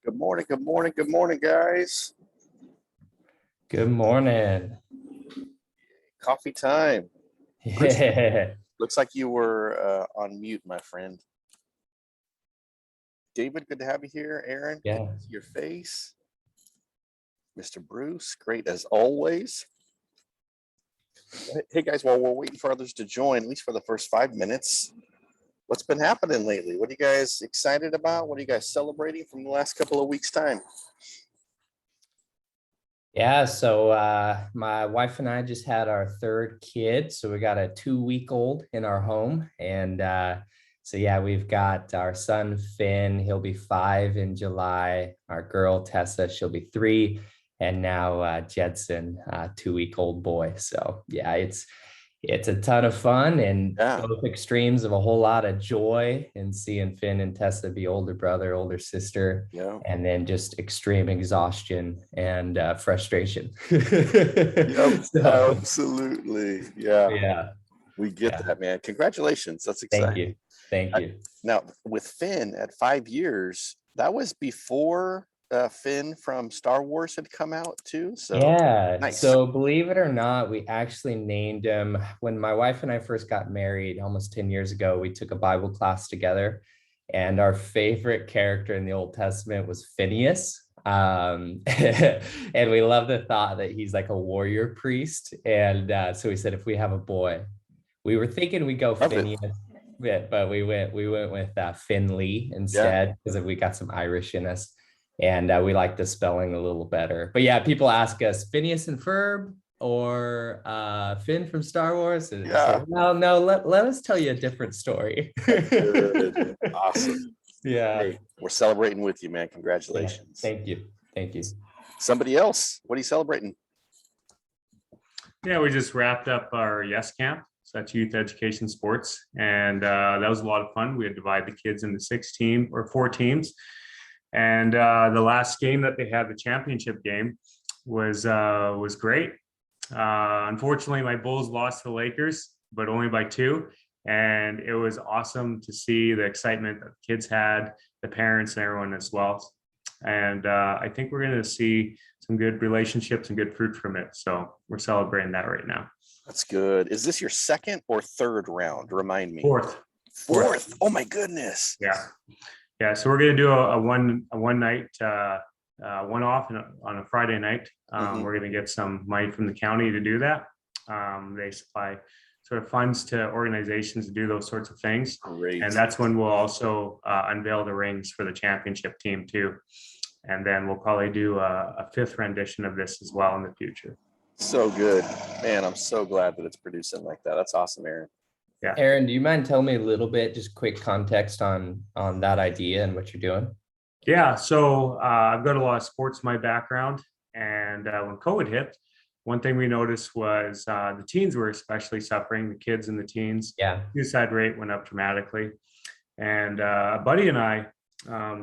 Good morning, good morning, good morning, guys. Good morning. Coffee time. Yeah. Looks like you were on mute, my friend. David, good to have you here. Aaron, Yeah. good to see your face. Mr. Bruce, great as always. Hey guys, while we're waiting for others to join, at least for the first 5 minutes, what's been happening lately? What are you guys excited about? What are you guys celebrating from the last couple of weeks' time? Yeah, so my wife and I just had our third kid. So we got a 2-week-old in our home. And so yeah, we've got our son Finn, he'll be 5 in July. Our girl Tessa, she'll be 3. And now Jedson, 2-week-old boy. So yeah, it's a ton of fun and Yeah. both extremes of a whole lot of joy in seeing Finn and Tessa be older brother, older sister, Yeah. and then just extreme exhaustion and frustration. Yep. So, Absolutely. Yeah. yeah, We get yeah. that, man. Congratulations. That's Thank exciting. you. Thank I- you. Now, with Finn at 5 years, that was before Finn from Star Wars had come out too. So Yeah. nice. So believe it or not, we actually named him when my wife and I first got married almost 10 years ago. We took a Bible class together, and our favorite character in the Old Testament was Phineas. And we love the thought that he's like a warrior priest. And so we said, if we have a boy, we were thinking we'd go Love it. Phineas, but we went with Finley Yeah. instead because we got some Irish in us. And we like the spelling a little better. But yeah, people ask us Phineas and Ferb or Finn from Star Wars. And it's Yeah. like, no, let us tell you a different story. Good. Awesome. Yeah. Hey, we're celebrating with you, man. Yeah. Congratulations. Thank you. Thank you. Somebody else, what are you celebrating? Yeah, we just wrapped up our Yes Camp. So that's youth education sports. And that was a lot of fun. We had divided the kids into 4 teams. And the last game that they had, the championship game, was great. Unfortunately, my Bulls lost to the Lakers, but only by 2. And it was awesome to see the excitement that the kids had, the parents and everyone as well. And I think we're going to see some good relationships and good fruit from it. So we're celebrating that right now. That's good. Is this your second or third round? Remind me. Fourth. Oh my goodness. Yeah. So we're going to do a one night, one off on a Friday night. We're going to get some money from the county to do that. They supply sort of funds to organizations to do those sorts of things. Great. And that's when we'll also unveil the rings for the championship team too. And then we'll probably do a 5th rendition of this as well in the future. So good, man. I'm so glad that it's producing like that. That's awesome, Aaron. Yeah. Aaron, do you mind telling me a little bit, just quick context on that idea and what you're doing? Yeah. So I've got a lot of sports in my background. And when COVID hit, one thing we noticed was the teens were especially suffering, the kids and the teens. Yeah. Suicide rate went up dramatically. And a buddy and I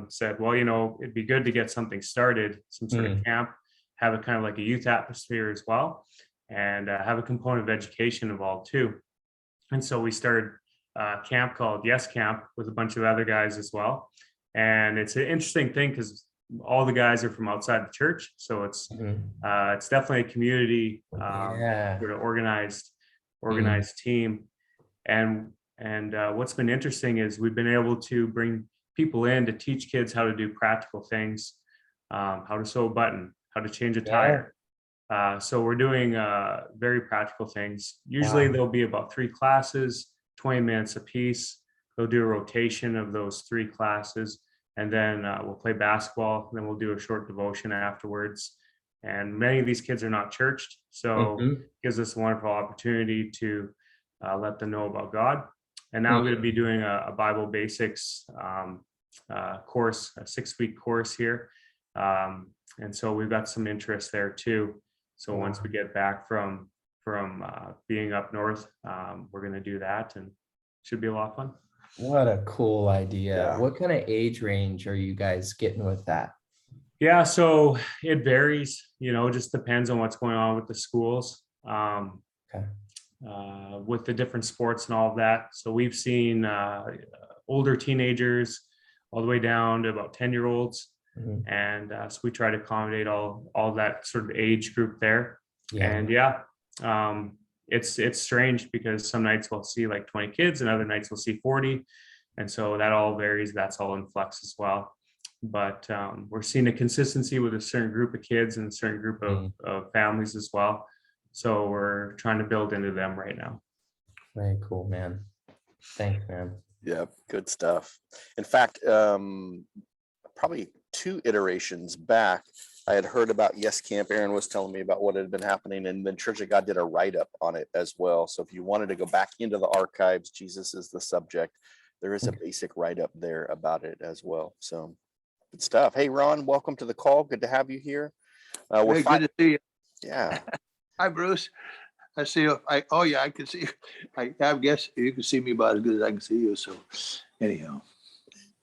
said, well, it'd be good to get something started, some sort of camp, have a kind of like a youth atmosphere as well, and have a component of education involved too. And so we started a camp called Yes Camp with a bunch of other guys as well. And it's an interesting thing because all the guys are from outside the church. So it's definitely a community sort of organized team. And what's been interesting is we've been able to bring people in to teach kids how to do practical things, how to sew a button, how to change a tire. So we're doing very practical things. Usually there'll be about 3 classes, 20 minutes a piece. They'll do a rotation of those 3 classes, and then we'll play basketball. Then we'll do a short devotion afterwards. And many of these kids are not churched, so it gives us a wonderful opportunity to let them know about God. And now we're going to be doing a Bible basics course, a 6-week course here. And so we've got some interest there too. So once we get back from being up north, we're going to do that, and should be a lot of fun. What a cool idea. Yeah. What kind of age range are you guys getting with that? Yeah, so it varies, just depends on what's going on with the schools, with the different sports and all of that. So we've seen older teenagers all the way down to about 10-year-olds. And so we try to accommodate all that sort of age group there. And it's strange because some nights we'll see like 20 kids and other nights we'll see 40. And so that all varies. That's all in flux as well. but we're seeing a consistency with a certain group of kids and a certain group of families as well. So we're trying to build into them right now. Very cool, man. Thanks, man. Yeah, good stuff. In fact, probably 2 iterations back, I had heard about Yes Camp. Aaron was telling me about what had been happening, and then Church of God did a write-up on it as well. So if you wanted to go back into the archives, Jesus is the subject, there is a basic write-up there about it as well. So good stuff. Hey, Ron, welcome to the call. Good to have you here. Hey, good to see you. Yeah. Hi, Bruce. I see you. Oh yeah, I can see you. I guess you can see me about as good as I can see you. So anyhow.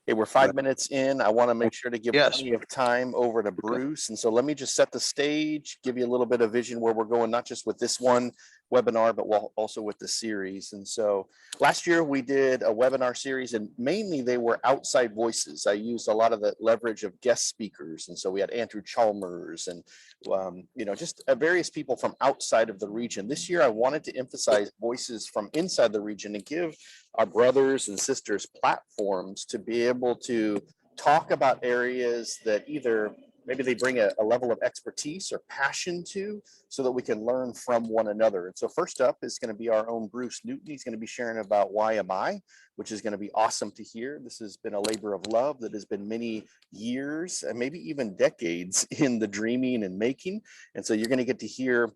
Hey, we're 5 minutes in. I want to make sure to give Yes. plenty of time over to Bruce. And so let me just set the stage, give you a little bit of vision where we're going, not just with this one webinar, but also with the series. And so last year we did a webinar series, and mainly they were outside voices. I used a lot of the leverage of guest speakers. And so we had Andrew Chalmers and, just various people from outside of the region. This year I wanted to emphasize voices from inside the region and give our brothers and sisters platforms to be able to talk about areas that either maybe they bring a level of expertise or passion to, so that we can learn from one another. And so first up is going to be our own Bruce Newton. He's going to be sharing about YMI, which is going to be awesome to hear. This has been a labor of love that has been many years and maybe even decades in the dreaming and making. And so you're going to get to hear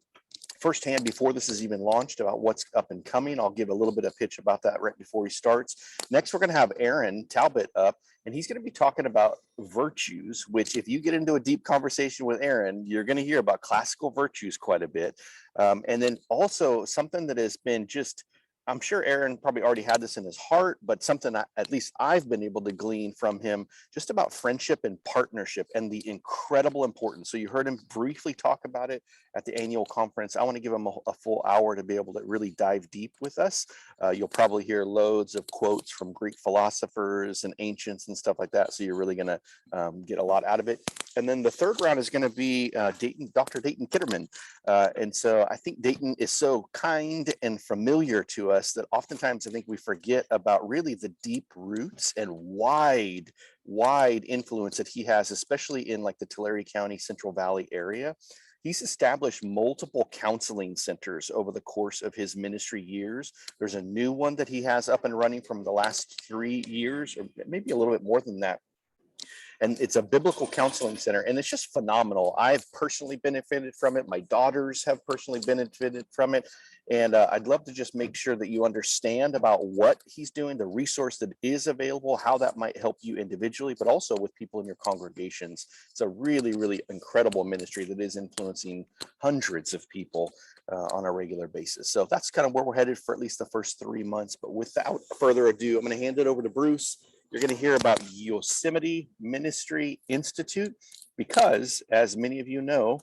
firsthand before this is even launched about what's up and coming. I'll give a little bit of pitch about that right before he starts. Next, we're going to have Aaron Talbot up, and he's going to be talking about virtues, which if you get into a deep conversation with Aaron, you're going to hear about classical virtues quite a bit. And then also something that has been just, I'm sure Aaron probably already had this in his heart, but something at least I've been able to glean from him just about friendship and partnership and the incredible importance. So you heard him briefly talk about it at the annual conference. I want to give him a full hour to be able to really dive deep with us. You'll probably hear loads of quotes from Greek philosophers and ancients and stuff like that. So you're really going to get a lot out of it. And then the third round is going to be Dr. Dayton Kitterman. And so I think Dayton is so kind and familiar to us that oftentimes I think we forget about really the deep roots and wide influence that he has, especially in like the Tulare County Central Valley area. He's established multiple counseling centers over the course of his ministry years. There's a new one that he has up and running from the last 3 years, or maybe a little bit more than that. And it's a biblical counseling center, and it's just phenomenal. I've personally benefited from it. My daughters have personally benefited from it. And I'd love to just make sure that you understand about what he's doing, the resource that is available, how that might help you individually, but also with people in your congregations. It's a really, really incredible ministry that is influencing hundreds of people on a regular basis. So that's kind of where we're headed for at least the first 3 months. But without further ado, I'm going to hand it over to Bruce. You're going to hear about Yosemite Ministry Institute because, as many of you know,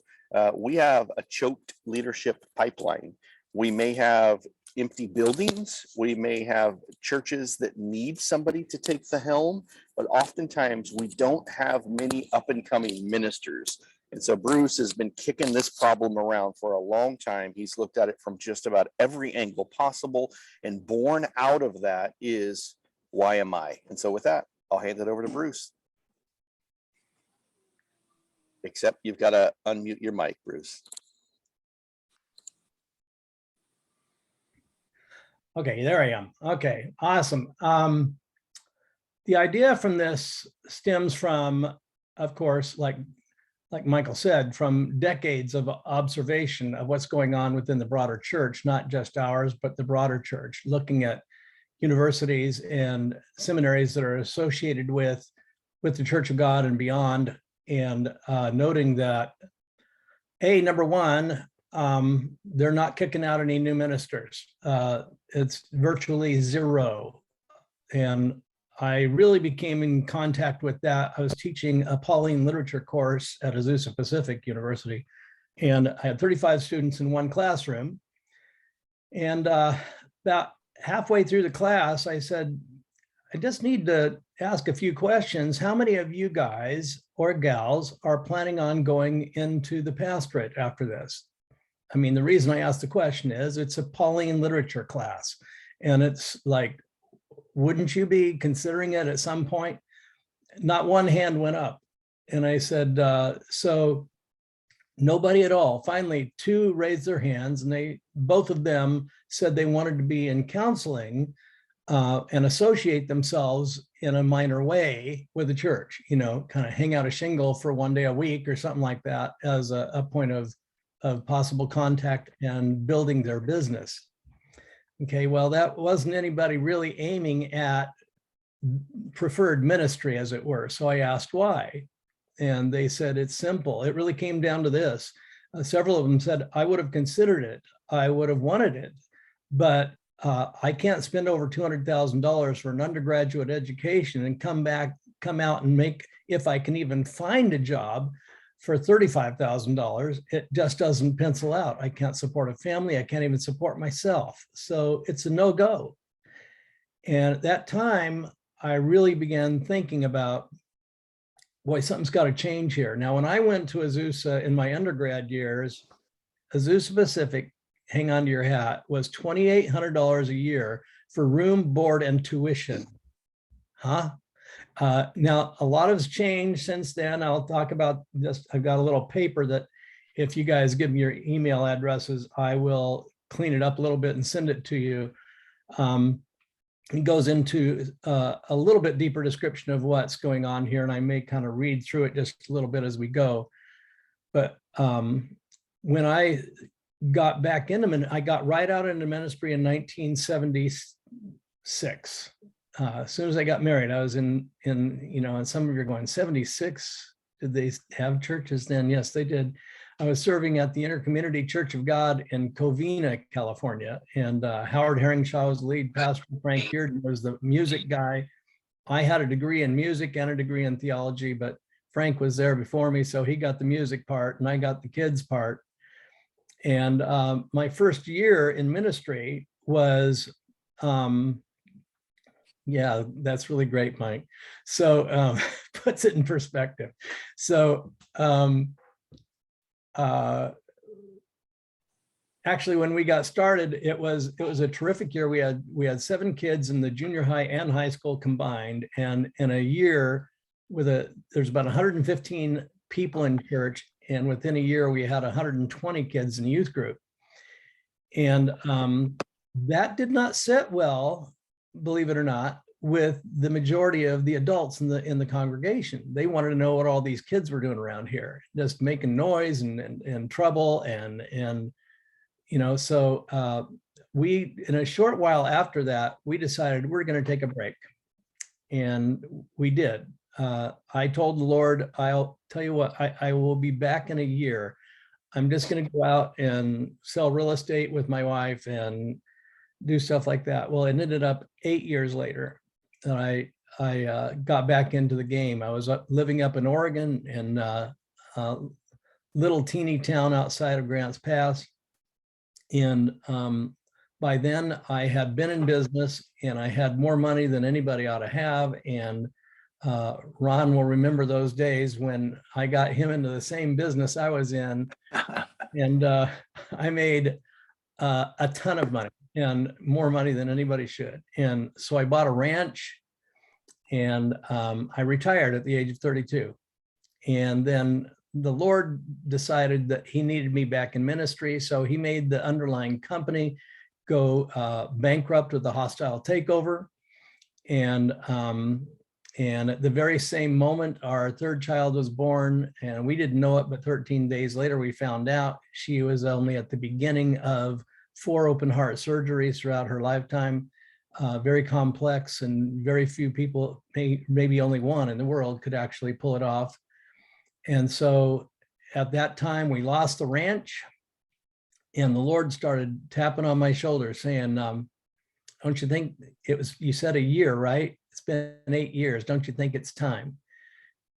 we have a choked leadership pipeline. We may have empty buildings. We may have churches that need somebody to take the helm, but oftentimes we don't have many up and coming ministers. And so Bruce has been kicking this problem around for a long time. He's looked at it from just about every angle possible, and born out of that is YMI. And so with that, I'll hand it over to Bruce. Except you've got to unmute your mic, Bruce. Okay, there I am. Okay, awesome. The idea from this stems from, of course, like Michael said, from decades of observation of what's going on within the broader church, not just ours, but the broader church, looking at universities and seminaries that are associated with the Church of God and beyond, and noting that, number one, they're not kicking out any new ministers. It's virtually zero. And I really became in contact with that. I was teaching a Pauline literature course at Azusa Pacific University, and I had 35 students in one classroom. And about halfway through the class, I said, I just need to ask a few questions. How many of you guys or gals are planning on going into the pastorate after this? I mean, the reason I asked the question is it's a Pauline literature class. And it's like, wouldn't you be considering it at some point? not one hand went up. And I said, so nobody at all. Finally, two raised their hands, and both of them said they wanted to be in counseling and associate themselves in a minor way with the church, kind of hang out a shingle for one day a week or something like that as a point of possible contact and building their business. Okay, well, that wasn't anybody really aiming at preferred ministry, as it were. So I asked why. And they said, it's simple. It really came down to this. Several of them said, I would have considered it. I would have wanted it, but I can't spend over $200,000 for an undergraduate education and come out and make, if I can even find a job for $35,000, it just doesn't pencil out. I can't support a family. I can't even support myself. So it's a no-go. And at that time, I really began thinking about, boy, something's got to change here. Now, when I went to Azusa in my undergrad years, Azusa Pacific, hang on to your hat, was $2,800 a year for room, board, and tuition. Now, a lot has changed since then. I'll talk about this. I've got a little paper that if you guys give me your email addresses, I will clean it up a little bit and send it to you. It goes into a little bit deeper description of what's going on here, and I may kind of read through it just a little bit as we go. But when I got back into, I got right out into ministry in 1976. As soon as I got married, I was in, and some of you are going, 76? Did they have churches then? Yes, they did. I was serving at the Intercommunity Church of God in Covina, California. And Howard Herringshaw was the lead pastor. Frank Bearden was the music guy. I had a degree in music and a degree in theology, but Frank was there before me. So he got the music part and I got the kids part. And my first year in ministry was, yeah, that's really great, Mike. So puts it in perspective. So actually, when we got started, it was a terrific year. We had 7 kids in the junior high and high school combined, and in a year there's about 115 people in church, and within a year we had 120 kids in the youth group, and that did not sit well, believe it or not, with the majority of the adults in the congregation. They wanted to know what all these kids were doing around here, just making noise and trouble and so we, in a short while after that, we decided we're going to take a break, and we did. I told the Lord, I'll tell you what, I will be back in a year. I'm just going to go out and sell real estate with my wife and do stuff like that. Well, it ended up 8 years later that I got back into the game. I was living up in Oregon in a little teeny town outside of Grants Pass. And by then I had been in business and I had more money than anybody ought to have. And Ron will remember those days when I got him into the same business I was in. And I made a ton of money, and more money than anybody should. And so I bought a ranch, and I retired at the age of 32. And then the Lord decided that he needed me back in ministry. So he made the underlying company go bankrupt with a hostile takeover. And at the very same moment, our third child was born, and we didn't know it, but 13 days later, we found out she was only at the beginning of 4 open heart surgeries throughout her lifetime, very complex, and very few people, maybe only one in the world, could actually pull it off. And so at that time, we lost the ranch, and the Lord started tapping on my shoulder saying, don't you think you said a year, right? It's been 8 years. Don't you think it's time?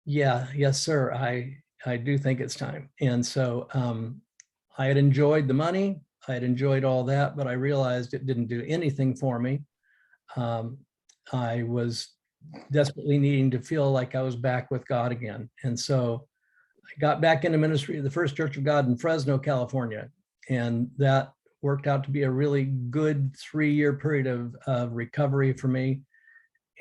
Yeah, yes, sir. I do think it's time. And so I had enjoyed the money. I had enjoyed all that, but I realized it didn't do anything for me. I was desperately needing to feel like I was back with God again. And so I got back into ministry at the First Church of God in Fresno, California. And that worked out to be a really good 3-year period of recovery for me.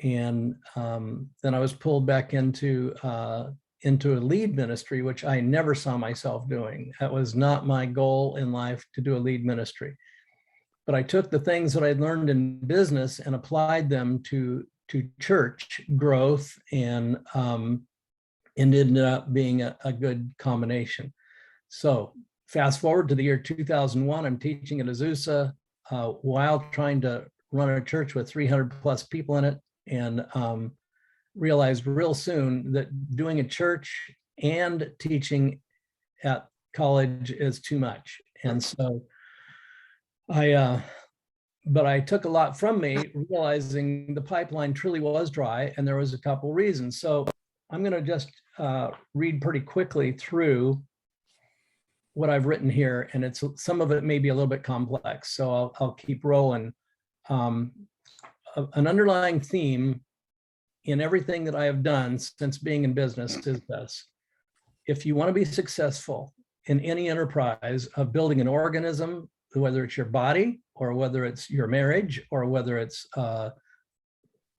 And then I was pulled back into a lead ministry, which I never saw myself doing. That was not my goal in life, to do a lead ministry. But I took the things that I'd learned in business and applied them to church growth, and ended up being a good combination. So fast forward to the year 2001, I'm teaching at Azusa while trying to run a church with 300 plus people in it, and realized real soon that doing a church and teaching at college is too much. And so but I took a lot from me, realizing the pipeline truly was dry, and there was a couple reasons. So I'm going to just read pretty quickly through what I've written here, and it's some of it may be a little bit complex, so I'll keep rolling. An underlying theme in everything that I have done since being in business is this: if you want to be successful in any enterprise of building an organism, whether it's your body or whether it's your marriage or whether it's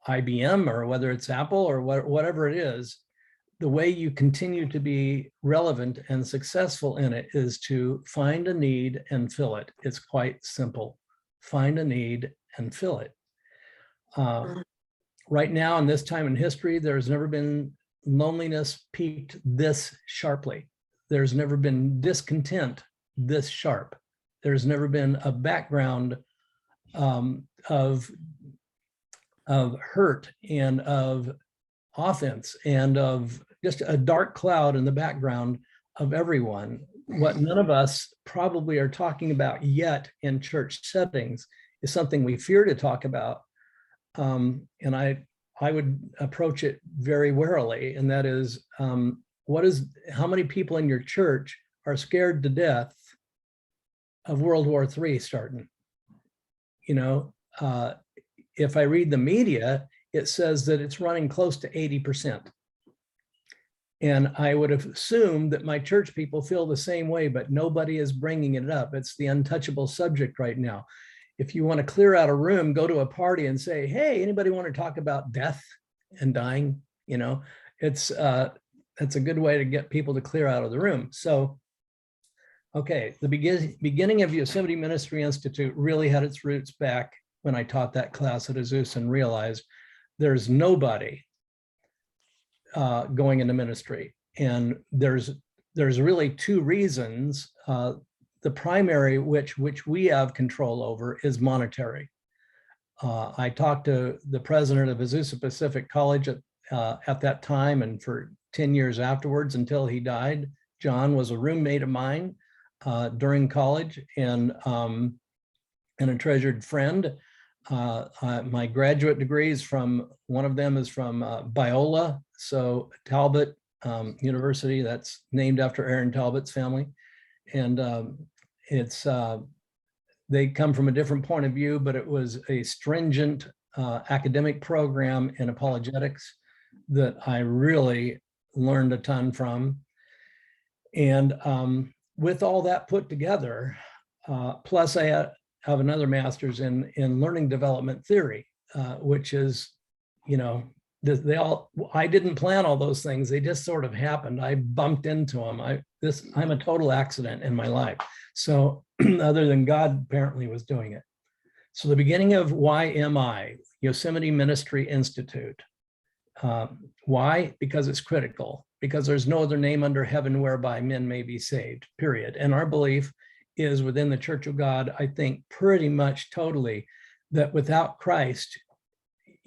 IBM or whether it's Apple or whatever it is, the way you continue to be relevant and successful in it is to find a need and fill it. It's quite simple. Find a need and fill it. Right now, in this time in history, there's never been loneliness peaked this sharply. There's never been discontent this sharp. There's never been a background of hurt and of offense and of just a dark cloud in the background of everyone. What none of us probably are talking about yet in church settings is something we fear to talk about. And I would approach it very warily, and that is, how many people in your church are scared to death of World War III starting? You know, if I read the media, it says that it's running close to 80%. And I would have assumed that my church people feel the same way, but nobody is bringing it up. It's the untouchable subject right now. If you want to clear out a room, go to a party and say, hey, anybody want to talk about death and dying? You know, it's a good way to get people to clear out of the room. So, okay, the beginning of Yosemite Ministry Institute really had its roots back when I taught that class at Azusa and realized there's nobody going into ministry. And there's really two reasons. The primary, which we have control over, is monetary. I talked to the president of Azusa Pacific College at that time, and for 10 years afterwards until he died. John was a roommate of mine during college, and a treasured friend. My graduate degrees from, one of them is from Biola, so Talbot University, that's named after Aaron Talbot's family. And they come from a different point of view, but it was a stringent academic program in apologetics that I really learned a ton from. And with all that put together, plus I have another master's in learning development theory, which is, you know, I didn't plan all those things. They just sort of happened. I bumped into them. I'm a total accident in my life. So other than God apparently was doing it. So the beginning of YMI, Yosemite Ministry Institute. Why? Because it's critical, because there's no other name under heaven whereby men may be saved, period. And our belief is within the Church of God, I think pretty much totally, that without Christ,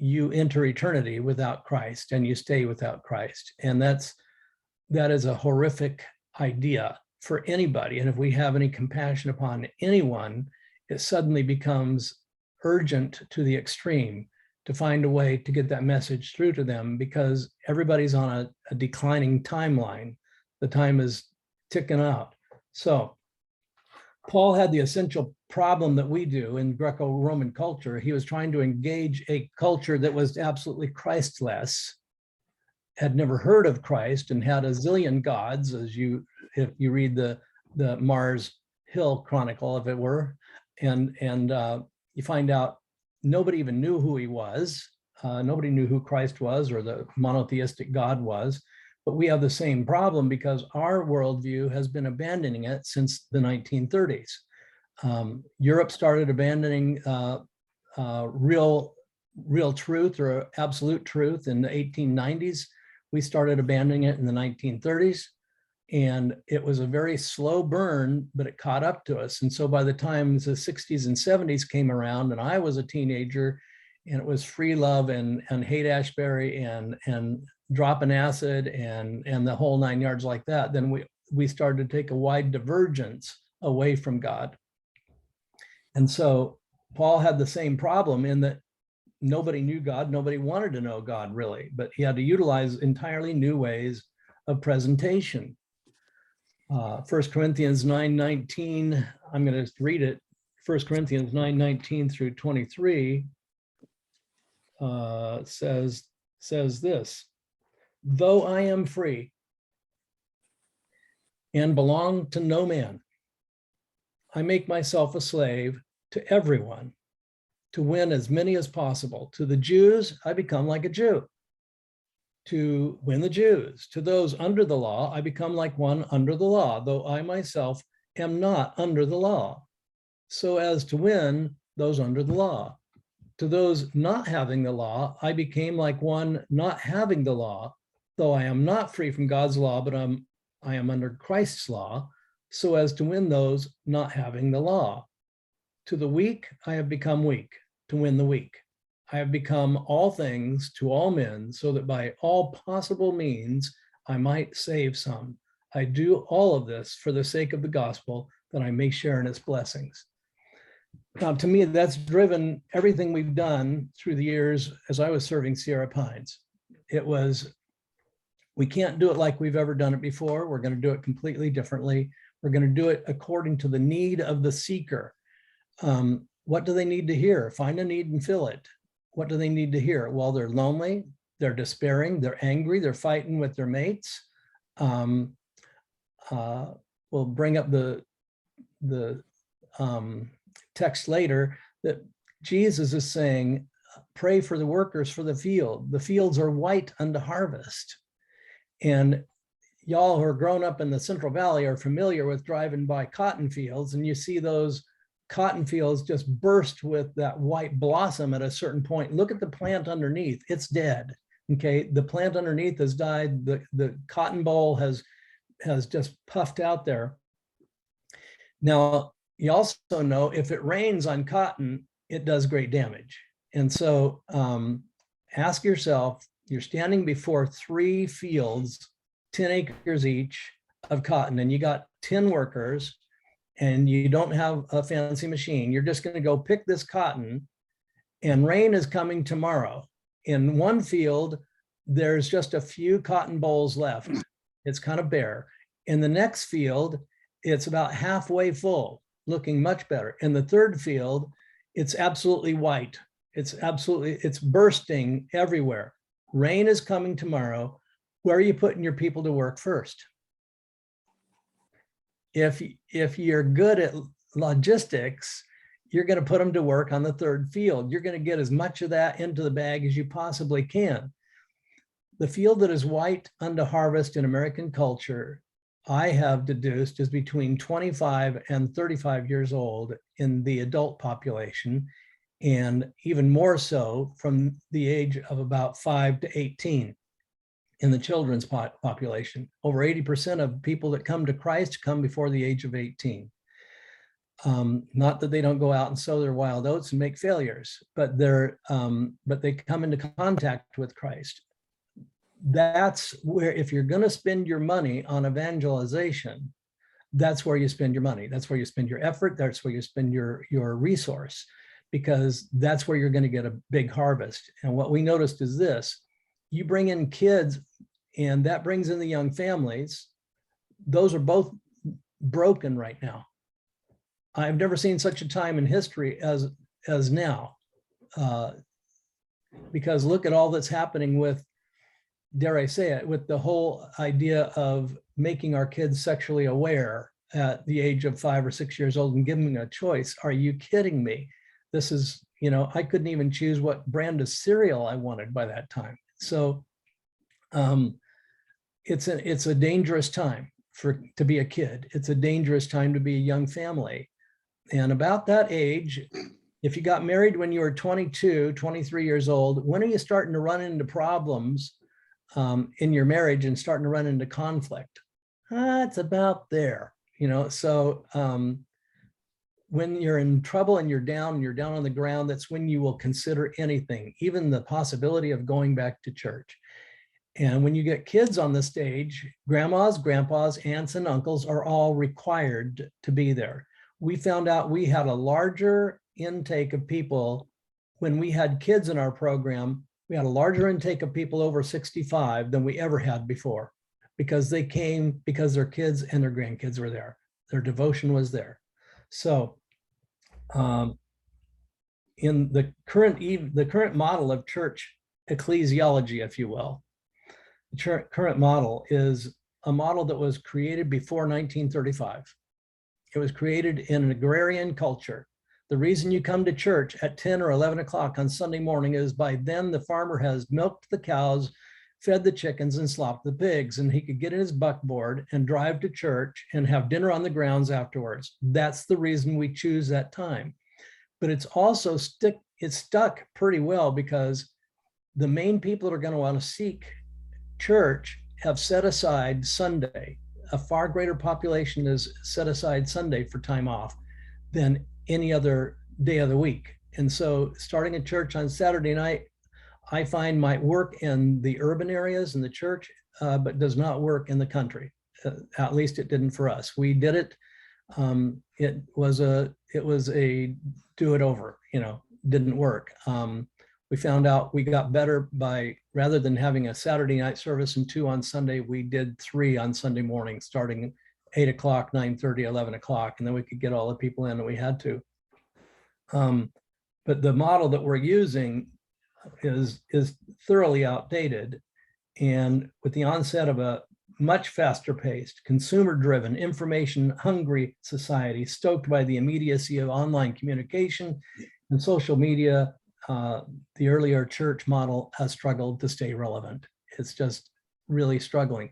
you enter eternity without Christ and you stay without Christ. And that is a horrific idea for anybody. And if we have any compassion upon anyone, it suddenly becomes urgent to the extreme to find a way to get that message through to them, because everybody's on a declining timeline. The time is ticking out. So Paul had the essential problem that we do in Greco-Roman culture. He was trying to engage a culture that was absolutely Christless, had never heard of Christ, and had a zillion gods, if you read the Mars Hill Chronicle, if it were, and you find out nobody even knew who he was. Nobody knew who Christ was or the monotheistic God was. But we have the same problem because our worldview has been abandoning it since the 1930s. Europe started abandoning real truth or absolute truth in the 1890s. We started abandoning it in the 1930s. And it was a very slow burn, but it caught up to us. And so by the time the 60s and 70s came around and I was a teenager, and it was free love and Haight-Ashbury and dropping acid and the whole 9 yards like that, then we started to take a wide divergence away from God. And so Paul had the same problem in that nobody knew God, nobody wanted to know God really, but he had to utilize entirely new ways of presentation. 1 Corinthians 9:19, I'm going to read it. 1 Corinthians 9:19 through 23 says this: though I am free and belong to no man, I make myself a slave to everyone to win as many as possible. To the Jews, I become like a Jew to win the Jews. To those under the law, I become like one under the law, though I myself am not under the law, so as to win those under the law. To those not having the law, I became like one not having the law, though I am not free from God's law, but I am under Christ's law, so as to win those not having the law. To the weak, I have become weak to win the weak. I have become all things to all men, so that by all possible means I might save some. I do all of this for the sake of the gospel, that I may share in its blessings. Now, to me, that's driven everything we've done through the years as I was serving Sierra Pines. It was, we can't do it like we've ever done it before. We're going to do it completely differently. We're going to do it according to the need of the seeker. What do they need to hear? Find a need and fill it. What do they need to hear? Well, they're lonely, they're despairing, they're angry, they're fighting with their mates. We'll bring up the text later that Jesus is saying, pray for the workers for the field. The fields are white unto harvest. And y'all who are grown up in the Central Valley are familiar with driving by cotton fields, and you see those cotton fields just burst with that white blossom at a certain point. Look at the plant underneath, it's dead. Okay, the plant underneath has died, the cotton boll has just puffed out there. Now, you also know if it rains on cotton, it does great damage. And so ask yourself, you're standing before 3 fields, 10 acres each of cotton, and you got 10 workers, and you don't have a fancy machine. You're just going to go pick this cotton, and rain is coming tomorrow. In one field, there's just a few cotton bolls left. It's kind of bare. In the next field, it's about halfway full, looking much better. In the third field, it's absolutely white. It's bursting everywhere. Rain is coming tomorrow. Where are you putting your people to work first? If you're good at logistics, you're going to put them to work on the third field. You're going to get as much of that into the bag as you possibly can. The field that is white unto harvest in American culture, I have deduced, is between 25 and 35 years old in the adult population, and even more so from the age of about 5 to 18. In the children's population. Over 80% of people that come to Christ come before the age of 18. Not that they don't go out and sow their wild oats and make failures, but they come into contact with Christ. That's where, if you're going to spend your money on evangelization, that's where you spend your money. That's where you spend your effort. That's where you spend your resource, because that's where you're going to get a big harvest. And what we noticed is this: you bring in kids, and that brings in the young families. Those are both broken right now. I've never seen such a time in history as now, because look at all that's happening with, dare I say it, with the whole idea of making our kids sexually aware at the age of 5 or 6 years old and giving them a choice. Are you kidding me? This is I couldn't even choose what brand of cereal I wanted by that time. So it's a dangerous time to be a kid. It's a dangerous time to be a young family. And about that age, if you got married when you were 22, 23 years old, when are you starting to run into problems in your marriage and starting to run into conflict? It's about there, so when you're in trouble and you're down on the ground, that's when you will consider anything, even the possibility of going back to church. And when you get kids on the stage, grandmas, grandpas, aunts, and uncles are all required to be there. We found out we had a larger intake of people when we had kids in our program. We had a larger intake of people over 65 than we ever had before, because they came because their kids and their grandkids were there. Their devotion was there. So in the current model of church ecclesiology, if you will, the current model is a model that was created before 1935. It was created in an agrarian culture. The reason you come to church at 10 or 11 o'clock on Sunday morning is by then the farmer has milked the cows, fed the chickens, and slopped the pigs, and he could get in his buckboard and drive to church and have dinner on the grounds afterwards. That's the reason we choose that time. But it's also stuck pretty well, because the main people that are going to want to seek church have set aside Sunday. A far greater population is set aside Sunday for time off than any other day of the week. And so starting a church on Saturday night, I find might work in the urban areas in the church, but does not work in the country. At least it didn't for us. We did it. It was a do it over, didn't work. We found out we got better by, rather than having a Saturday night service and 2 on Sunday, we did 3 on Sunday morning, starting 8 o'clock, 9:30, 11 o'clock, and then we could get all the people in that we had to. But the model that we're using is thoroughly outdated. And with the onset of a much faster paced, consumer-driven, information-hungry society, stoked by the immediacy of online communication and social media, the earlier church model has struggled to stay relevant. It's just really struggling.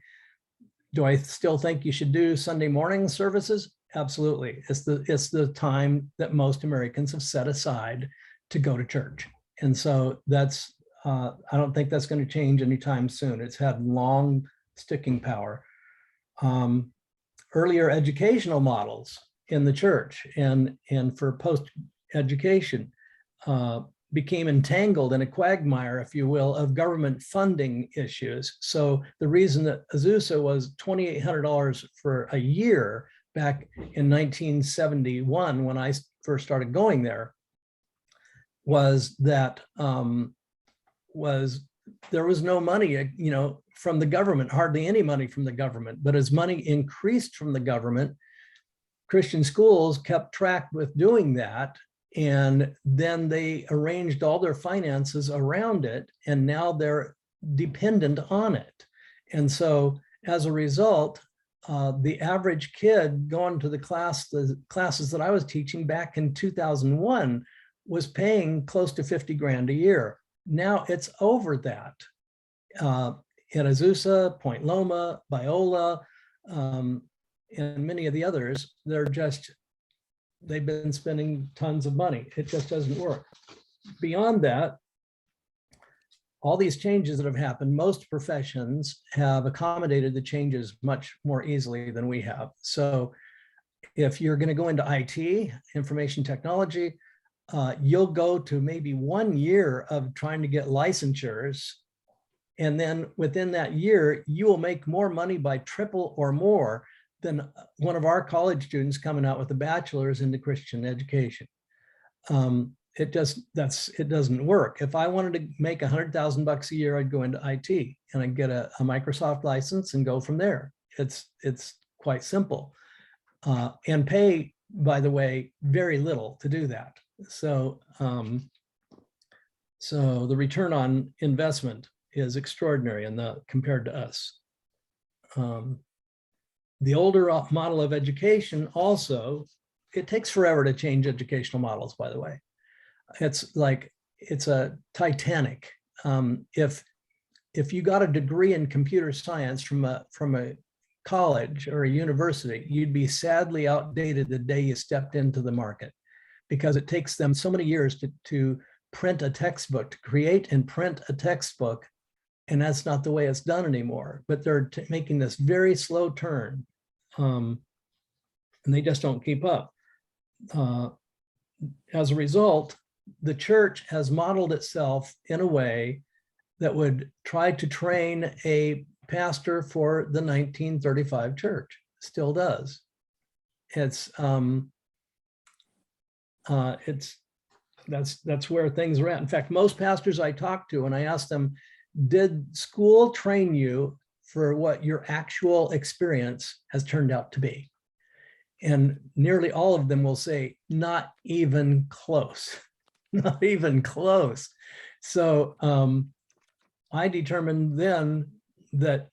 Do I still think you should do Sunday morning services? Absolutely. It's the time that most Americans have set aside to go to church. And so that's, I don't think that's going to change anytime soon. It's had long sticking power. Earlier educational models in the church and for post-education became entangled in a quagmire, if you will, of government funding issues. So the reason that Azusa was $2,800 for a year back in 1971, when I first started going there, was that there was no money, from the government, hardly any money from the government. But as money increased from the government, Christian schools kept track with doing that. And then they arranged all their finances around it, and now they're dependent on it. And so as a result, the average kid going to the classes that I was teaching back in 2001 was paying close to 50 grand a year. Now it's over that. At Azusa, Point Loma, Biola, and many of the others, they've been spending tons of money. It just doesn't work. Beyond that, all these changes that have happened, most professions have accommodated the changes much more easily than we have. So if you're going to go into IT, information technology, you'll go to maybe 1 year of trying to get licensures. And then within that year, you will make more money by triple or more than one of our college students coming out with a bachelor's into Christian education. It doesn't work. If I wanted to make $100,000 a year, I'd go into IT and I'd get a Microsoft license and go from there. It's quite simple, and pay, by the way, very little to do that. So the return on investment is extraordinary compared to us. The older model of education also, it takes forever to change educational models, by the way. It's like, it's a Titanic. If you got a degree in computer science from a college or a university, you'd be sadly outdated the day you stepped into the market, because it takes them so many years to print a textbook, to create and print a textbook. And that's not the way it's done anymore, but they're making this very slow turn. And they just don't keep up. As a result, the church has modeled itself in a way that would try to train a pastor for the 1935 church. Still does. That's where things are at. In fact, most pastors I talk to, and I ask them, did school train you for what your actual experience has turned out to be? And nearly all of them will say, not even close, not even close. So I determined then that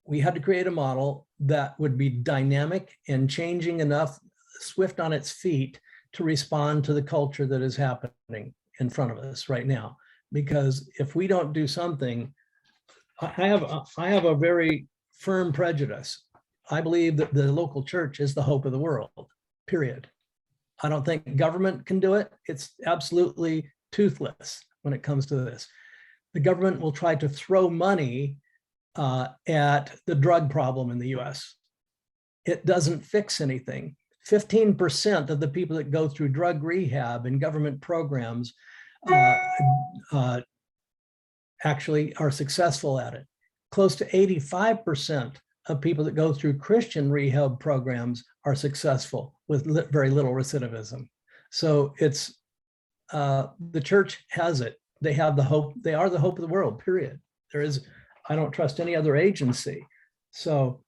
we had to create a model that would be dynamic and changing enough, swift on its feet, to respond to the culture that is happening in front of us right now. Because if we don't do something, I have a very firm prejudice. I believe that the local church is the hope of the world, period. I don't think government can do it. It's absolutely toothless when it comes to this. The government will try to throw money at the drug problem in the US. It doesn't fix anything. 15% of the people that go through drug rehab and government programs actually are successful at it. Close to 85% of people that go through Christian rehab programs are successful with very little recidivism. So it's, the church has it. They have the hope. They are the hope of the world, period. There is, I don't trust any other agency. So,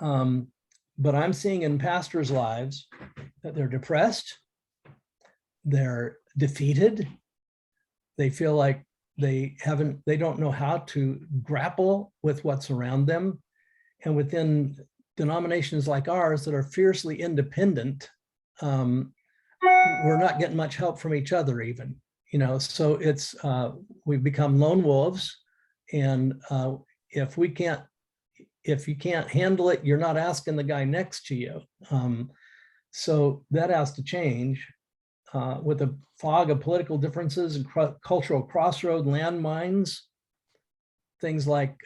but I'm seeing in pastors' lives that they're depressed, they're defeated, they feel like they don't know how to grapple with what's around them. And within denominations like ours that are fiercely independent, we're not getting much help from each other even, you know, so it's, we've become lone wolves. And if you can't handle it, you're not asking the guy next to you. So that has to change. With the fog of political differences and cultural crossroad landmines, things like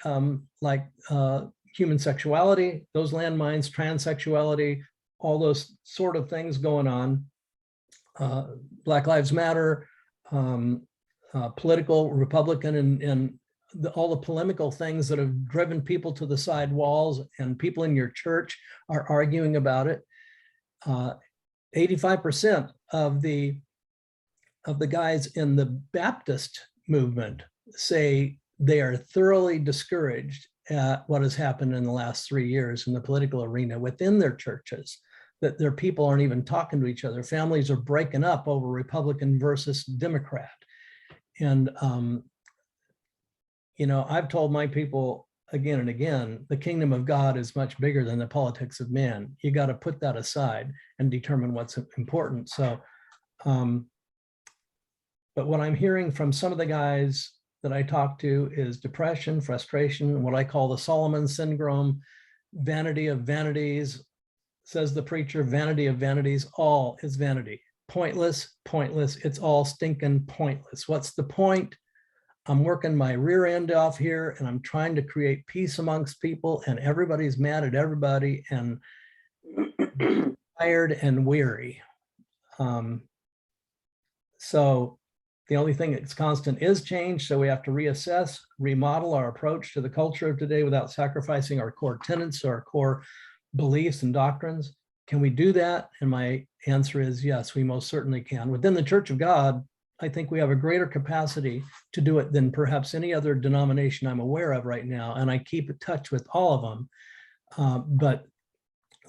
human sexuality, those landmines, transsexuality, all those sort of things going on. Black Lives Matter, political, Republican, and all the polemical things that have driven people to the side walls, and people in your church are arguing about it. 85% of the guys in the Baptist movement say they are thoroughly discouraged at what has happened in the last 3 years in the political arena within their churches, that their people aren't even talking to each other. Families are breaking up over Republican versus Democrat. And, you know, I've told my people again and again, the kingdom of God is much bigger than the politics of man. You got to put that aside and determine what's important. So, but what I'm hearing from some of the guys that I talk to is depression, frustration, what I call the Solomon syndrome, vanity of vanities, says the preacher, vanity of vanities, all is vanity. Pointless, pointless, it's all stinking pointless. What's the point? I'm working my rear end off here and I'm trying to create peace amongst people, and everybody's mad at everybody and tired and weary. So the only thing that's constant is change. So we have to reassess, remodel our approach to the culture of today without sacrificing our core tenets, our core beliefs and doctrines. Can we do that? And my answer is yes, we most certainly can. Within the Church of God, I think we have a greater capacity to do it than perhaps any other denomination I'm aware of right now. And I keep in touch with all of them. But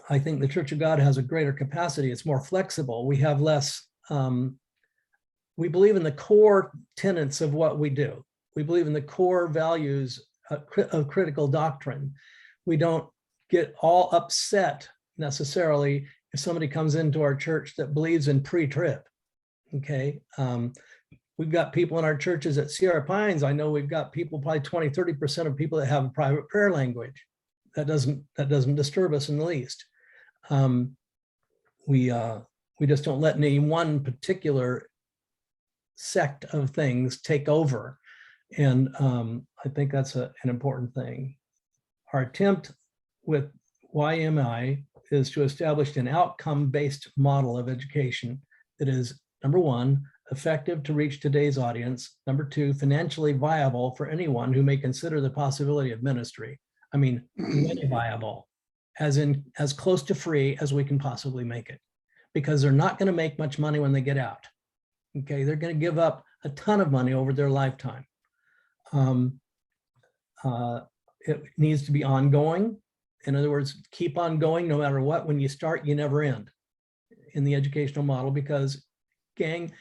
I think the Church of God has a greater capacity. It's more flexible. We have less, we believe in the core tenets of what we do. We believe in the core values of critical doctrine. We don't get all upset necessarily if somebody comes into our church that believes in pre-trib. Okay. We've got people in our churches at Sierra Pines. I know we've got people, probably 20–30% of people that have a private prayer language. That doesn't disturb us in the least. We just don't let any one particular sect of things take over. And I think that's an important thing. Our attempt with YMI is to establish an outcome-based model of education that is, number one, effective to reach today's audience. Number two, financially viable for anyone who may consider the possibility of ministry. I mean, really viable, as in as close to free as we can possibly make it, because they're not going to make much money when they get out. Okay, they're going to give up a ton of money over their lifetime. It needs to be ongoing. In other words, keep on going no matter what. When you start, you never end in the educational model, because, gang,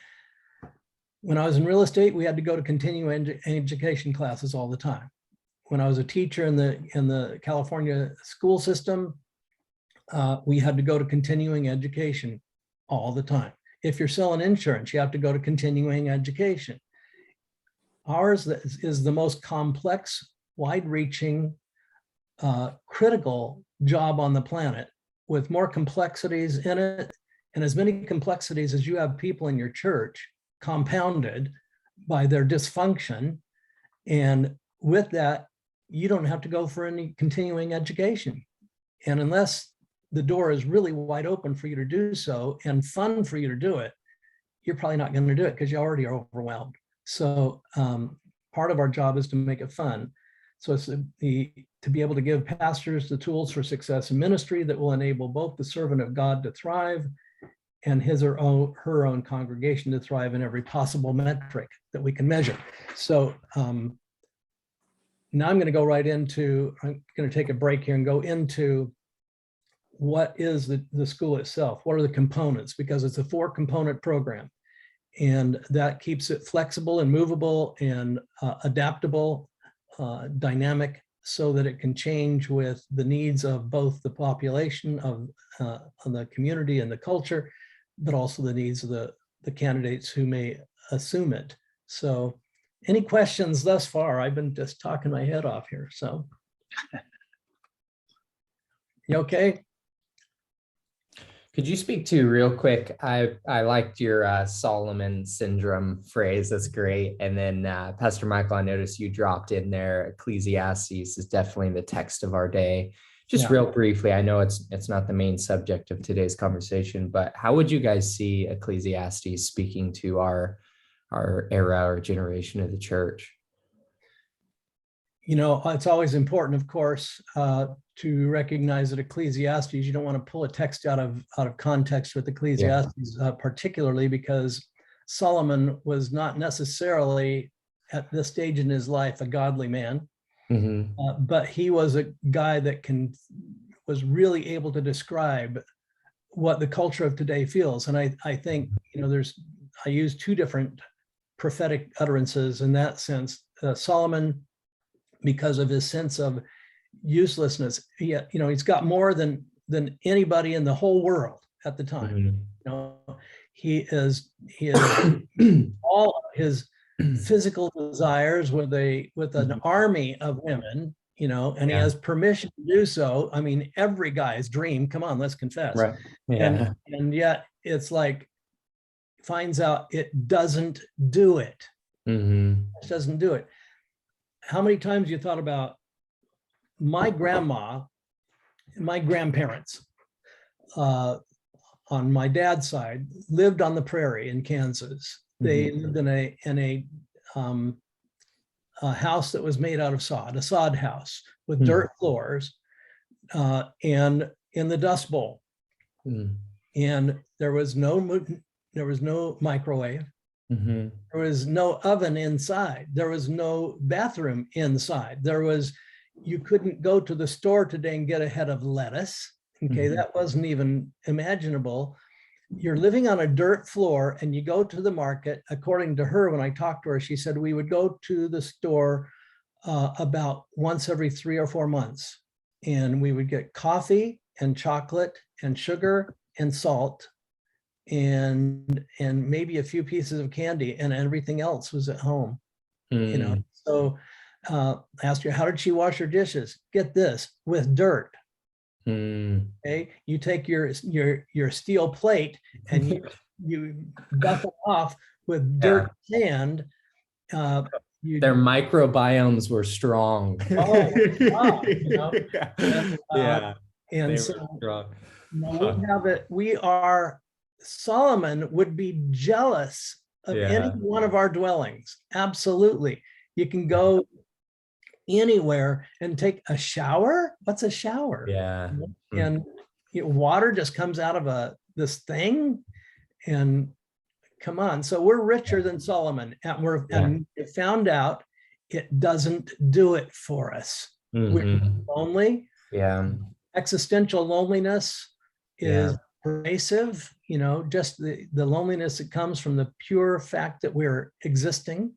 when I was in real estate, we had to go to continuing education classes all the time. When I was a teacher in the California school system, we had to go to continuing education all the time. If you're selling insurance, you have to go to continuing education. Ours is the most complex, wide-reaching, critical job on the planet, with more complexities in it, and as many complexities as you have people in your church, compounded by their dysfunction. And with that, you don't have to go for any continuing education. And unless the door is really wide open for you to do so and fun for you to do it, you're probably not going to do it because you already are overwhelmed. So part of our job is to make it fun. So it's to be able to give pastors the tools for success in ministry that will enable both the servant of God to thrive and his or her own congregation to thrive in every possible metric that we can measure. So now I'm going to go right into, I'm going to take a break here and go into what is the school itself. What are the components? Because it's a 4-component program, and that keeps it flexible and movable and adaptable, dynamic, so that it can change with the needs of both the population of the community and the culture, but also the needs of the candidates who may assume it. So any questions thus far? I've been just talking my head off here, so. You okay? Could you speak to real quick? I liked your Solomon syndrome phrase. That's great. And then Pastor Michael, I noticed you dropped in there. Ecclesiastes is definitely the text of our day. Just real briefly, I know it's not the main subject of today's conversation, but how would you guys see Ecclesiastes speaking to our era or generation of the church? You know, it's always important, of course, to recognize that Ecclesiastes, you don't want to pull a text out of context with Ecclesiastes, particularly because Solomon was not necessarily at this stage in his life a godly man, but he was a guy that was really able to describe what the culture of today feels. And I think, you know, I use 2 different prophetic utterances in that sense. Solomon, because of his sense of uselessness, he's got more than anybody in the whole world at the time. You know, he is all of his physical desires with an army of women, you know, and he has permission to do so. I mean, every guy's dream. Come on, let's confess. Right. Yeah. And yet it's like, finds out it doesn't do it. It doesn't do it. How many times you thought about my grandma and my grandparents on my dad's side lived on the prairie in Kansas. They lived in a house that was made out of sod, a sod house with dirt floors, and in the Dust Bowl. And there was no microwave. There was no oven inside. There was no bathroom inside. You couldn't go to the store today and get a head of lettuce. Okay, that wasn't even imaginable. You're living on a dirt floor and you go to the market. According to her, when I talked to her, she said we would go to the store about once every 3 or 4 months. And we would get coffee and chocolate and sugar and salt and maybe a few pieces of candy, and everything else was at home. You know, so I asked her, how did she wash her dishes? Get this, with dirt. Okay, you take your steel plate and you buff it off with dirt sand. Their microbiomes were strong. Oh, wow, you know? Yeah, and they so were strong. you know, we have it. We are, Solomon would be jealous of any one of our dwellings. Absolutely. You can go anywhere and take a shower. What's a shower? Yeah. And you know, water just comes out of this thing, and come on. So we're richer than Solomon, and and we found out it doesn't do it for us. We're lonely. Yeah. Existential loneliness is pervasive, you know, just the loneliness that comes from the pure fact that we're existing,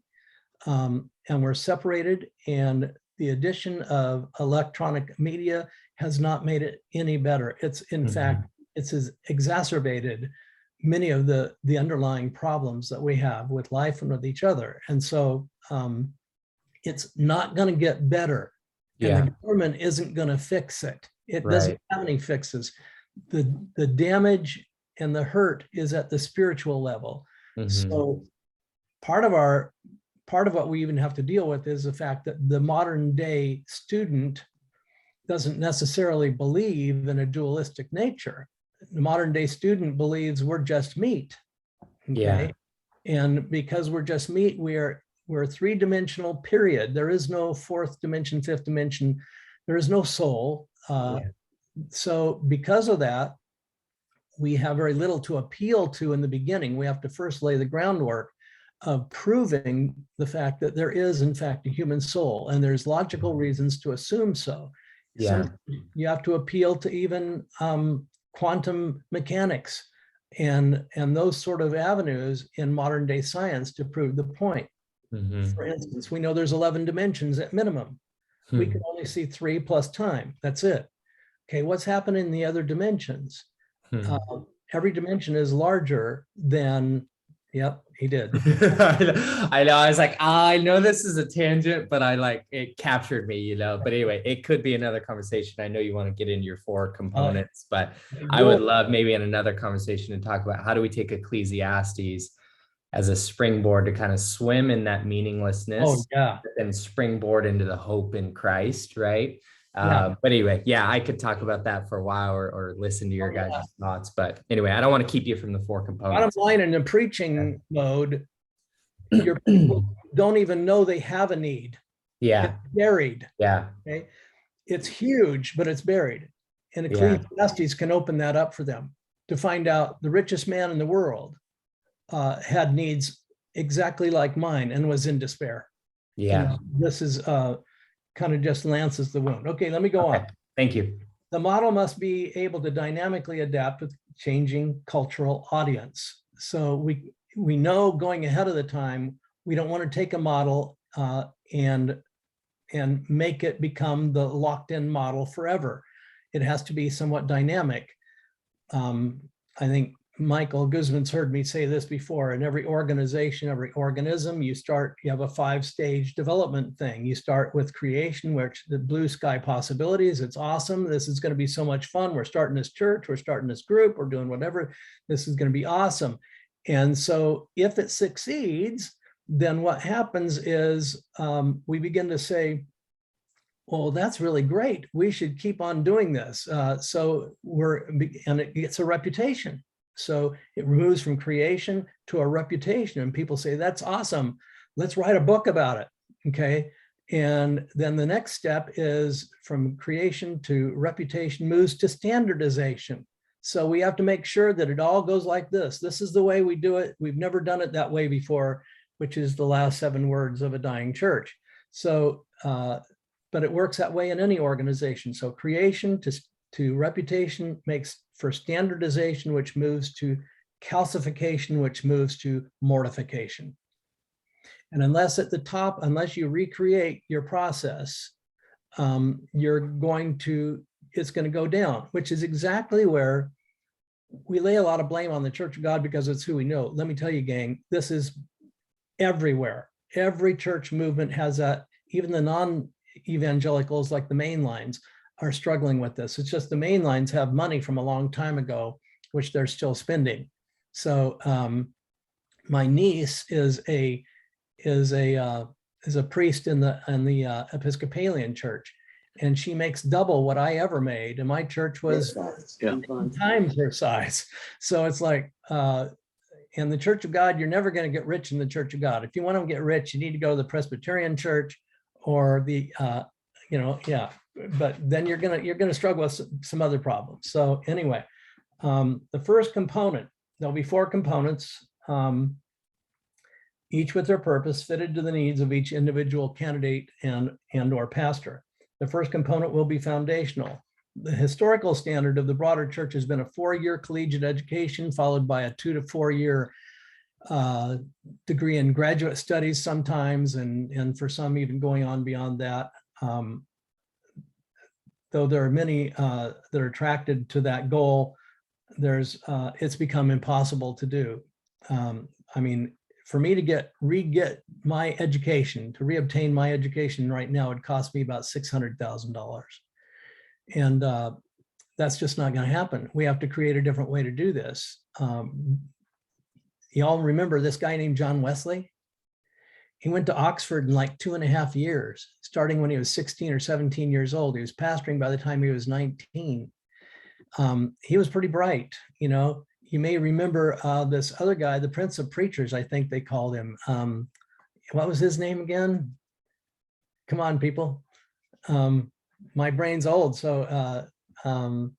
and we're separated, and the addition of electronic media has not made it any better. It's in fact, it's exacerbated many of the underlying problems that we have with life and with each other. And so it's not going to get better. And the government isn't going to fix it. It doesn't have any fixes. The damage and the hurt is at the spiritual level. So part of what we even have to deal with is the fact that the modern day student doesn't necessarily believe in a dualistic nature. The modern day student believes we're just meat. Okay. And because we're just meat, we're a three-dimensional period. There is no fourth dimension, fifth dimension. There is no soul. So because of that, we have very little to appeal to in the beginning. We have to first lay the groundwork of proving the fact that there is, in fact, a human soul, and there's logical reasons to assume so. You have to appeal to even quantum mechanics and those sort of avenues in modern day science to prove the point. For instance, we know there's 11 dimensions at minimum. We can only see 3 plus time. That's it. Okay, what's happening in the other dimensions? Every dimension is larger than, yep, he did. I know. I was like, I know this is a tangent, but it captured me, you know. But anyway, it could be another conversation. I know you want to get into your 4 components, but I would love maybe in another conversation to talk about how do we take Ecclesiastes as a springboard to kind of swim in that meaninglessness and springboard into the hope in Christ, right? But anyway, I could talk about that for a while or listen to your guys' thoughts. But anyway, I don't want to keep you from the 4 components. Bottom line, in the preaching mode, your people don't even know they have a need. It's buried. Okay. It's huge, but it's buried. And Ecclesiastes can open that up for them to find out the richest man in the world had needs exactly like mine and was in despair. And this is kind of just lances the wound. Okay, let me go on. Thank you. The model must be able to dynamically adapt with changing cultural audience. So we know going ahead of the time, we don't want to take a model and make it become the locked-in model forever. It has to be somewhat dynamic. I think Michael Guzman's heard me say this before. In every organization, every organism, you have a 5-stage development thing. You start with creation, which the blue sky possibilities. It's awesome. This is going to be so much fun. We're starting this church. We're starting this group. We're doing whatever. This is going to be awesome. And so if it succeeds, then what happens is we begin to say, well, that's really great. We should keep on doing this. And it gets a reputation. So it moves from creation to a reputation, and people say, that's awesome. Let's write a book about it. Okay. And then the next step is from creation to reputation moves to standardization. So we have to make sure that it all goes like this. This is the way we do it. We've never done it that way before, which is the last 7 words of a dying church. So, but it works that way in any organization. So creation to reputation makes for standardization, which moves to calcification, which moves to mortification. And unless at the top, unless you recreate your process, it's going to go down, which is exactly where we lay a lot of blame on the Church of God because it's who we know. Let me tell you, gang, this is everywhere. Every church movement has that. Even the non-evangelicals, like the main lines, are struggling with this. It's just the main lines have money from a long time ago, which they're still spending. So my niece is a priest in the Episcopalian church, and she makes double what I ever made, and my church was 10 times her size. So it's like, in the Church of God, you're never going to get rich in the Church of God. If you want to get rich, you need to go to the Presbyterian church or the, but then you're gonna struggle with some other problems. So anyway, the first component, there'll be 4 components, each with their purpose fitted to the needs of each individual candidate and or pastor. The first component will be foundational. The historical standard of the broader church has been a 4-year collegiate education, followed by a 2 to 4 year degree in graduate studies sometimes, and for some even going on beyond that. Though there are many that are attracted to that goal, it's become impossible to do. I mean, for me to re-get my education, to reobtain my education right now, it cost me about $600,000. And that's just not going to happen. We have to create a different way to do this. Y'all remember this guy named John Wesley? He went to Oxford in like 2.5 years, starting when he was 16 or 17 years old. He was pastoring by the time he was 19. He was pretty bright, you know. You may remember this other guy, the Prince of Preachers, I think they called him. What was his name again? Come on, people. My brain's old, so come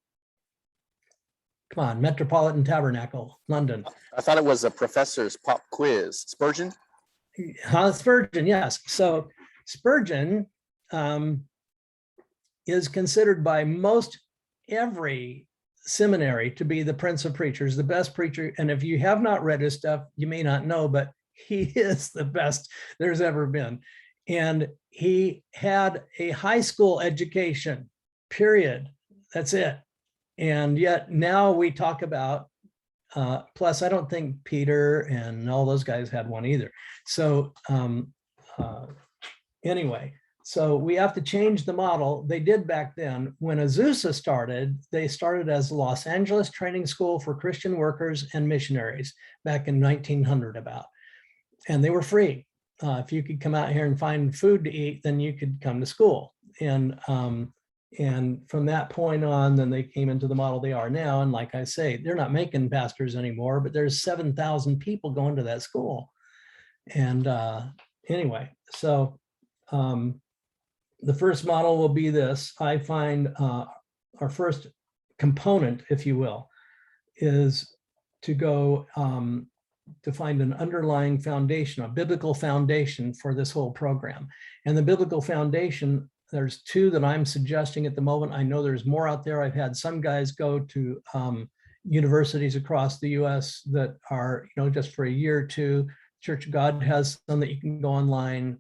on, Metropolitan Tabernacle, London. I thought it was a professor's pop quiz. Spurgeon? Spurgeon, yes. So Spurgeon is considered by most every seminary to be the Prince of Preachers, the best preacher. And if you have not read his stuff, you may not know, but he is the best there's ever been. And he had a high school education, period. That's it. And yet now we talk about, plus I don't think Peter and all those guys had one either. So anyway, so we have to change the model. They did back then. When Azusa started, they started as the Los Angeles Training School for Christian Workers and Missionaries back in 1900 about. And they were free. If you could come out here and find food to eat, then you could come to school. And from that point on, then they came into the model they are now. And like I say, they're not making pastors anymore, but there's 7,000 people going to that school. And anyway, so the first model will be this. I find our first component, if you will, is to go to find an underlying foundation, a biblical foundation for this whole program. And the biblical foundation, there's 2 that I'm suggesting at the moment. I know there's more out there. I've had some guys go to universities across the US that are, you know, just for a year or 2. Church of God has some that you can go online.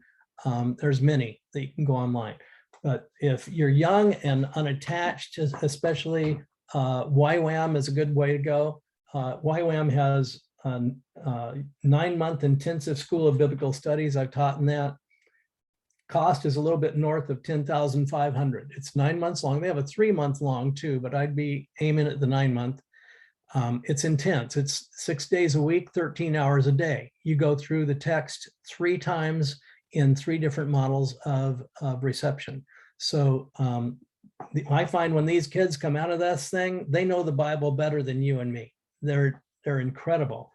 There's many that you can go online. But if you're young and unattached, especially YWAM is a good way to go. YWAM has a 9-month intensive school of biblical studies. I've taught in that. Cost is a little bit north of $10,500. It's 9 months long. They have a 3-month long too, but I'd be aiming at the 9-month. It's intense. It's 6 days a week, 13 hours a day. You go through the text 3 times in 3 different models of reception. So I find when these kids come out of this thing, they know the Bible better than you and me. They're incredible.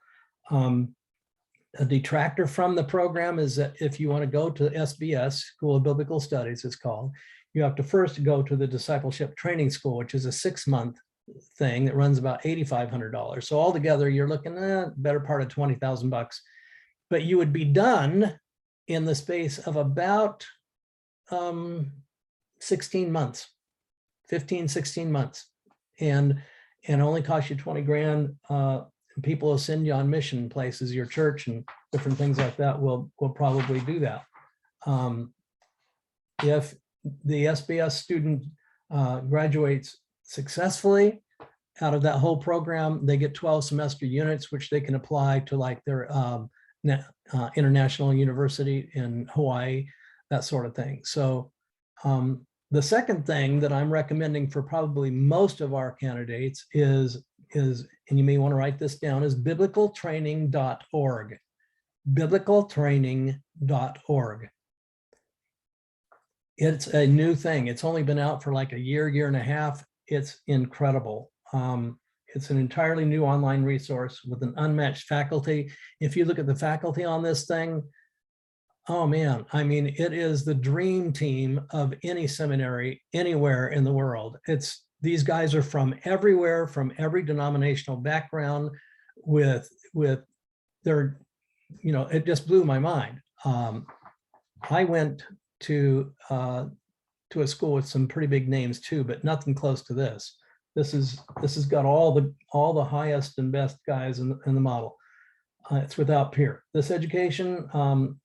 A detractor from the program is that if you want to go to SBS, School of Biblical Studies, it's called, you have to first go to the Discipleship Training School, which is a 6-month thing that runs about $8,500. So altogether, you're looking at better part of $20,000. But you would be done in the space of about 16 months, 15, 16 months, and only cost you 20 grand. People will send you on mission places, your church and different things like that will probably do that. If the SBS student graduates successfully out of that whole program, they get 12 semester units, which they can apply to like their international university in Hawaii, that sort of thing. So the second thing that I'm recommending for probably most of our candidates is, and you may want to write this down, is biblicaltraining.org. Biblicaltraining.org. It's a new thing. It's only been out for like a year and a half. It's incredible. It's an entirely new online resource with an unmatched faculty. If you look at the faculty on this thing, oh man, I mean, it is the dream team of any seminary anywhere in the world. These guys are from everywhere, from every denominational background with their, it just blew my mind. I went to a school with some pretty big names too, but nothing close to this. This has got all the highest and best guys in the model. It's without peer. This education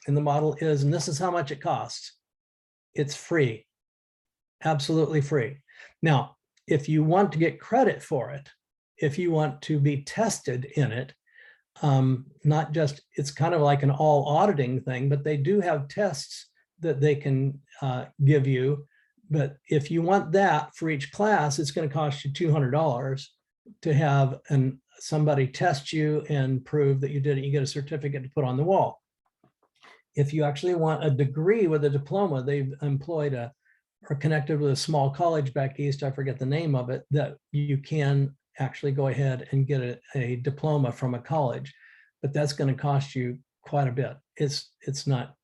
in the model is, and this is how much it costs. It's free, absolutely free. Now, if you want to get credit for it, if you want to be tested in it, not just, it's kind of like an all auditing thing, but they do have tests that they can give you. But if you want that for each class, it's going to cost you $200 to have somebody test you and prove that you did it. You get a certificate to put on the wall. If you actually want a degree with a diploma, they've employed or connected with a small college back east, I forget the name of it, that you can actually go ahead and get a diploma from a college, but that's going to cost you quite a bit. It's not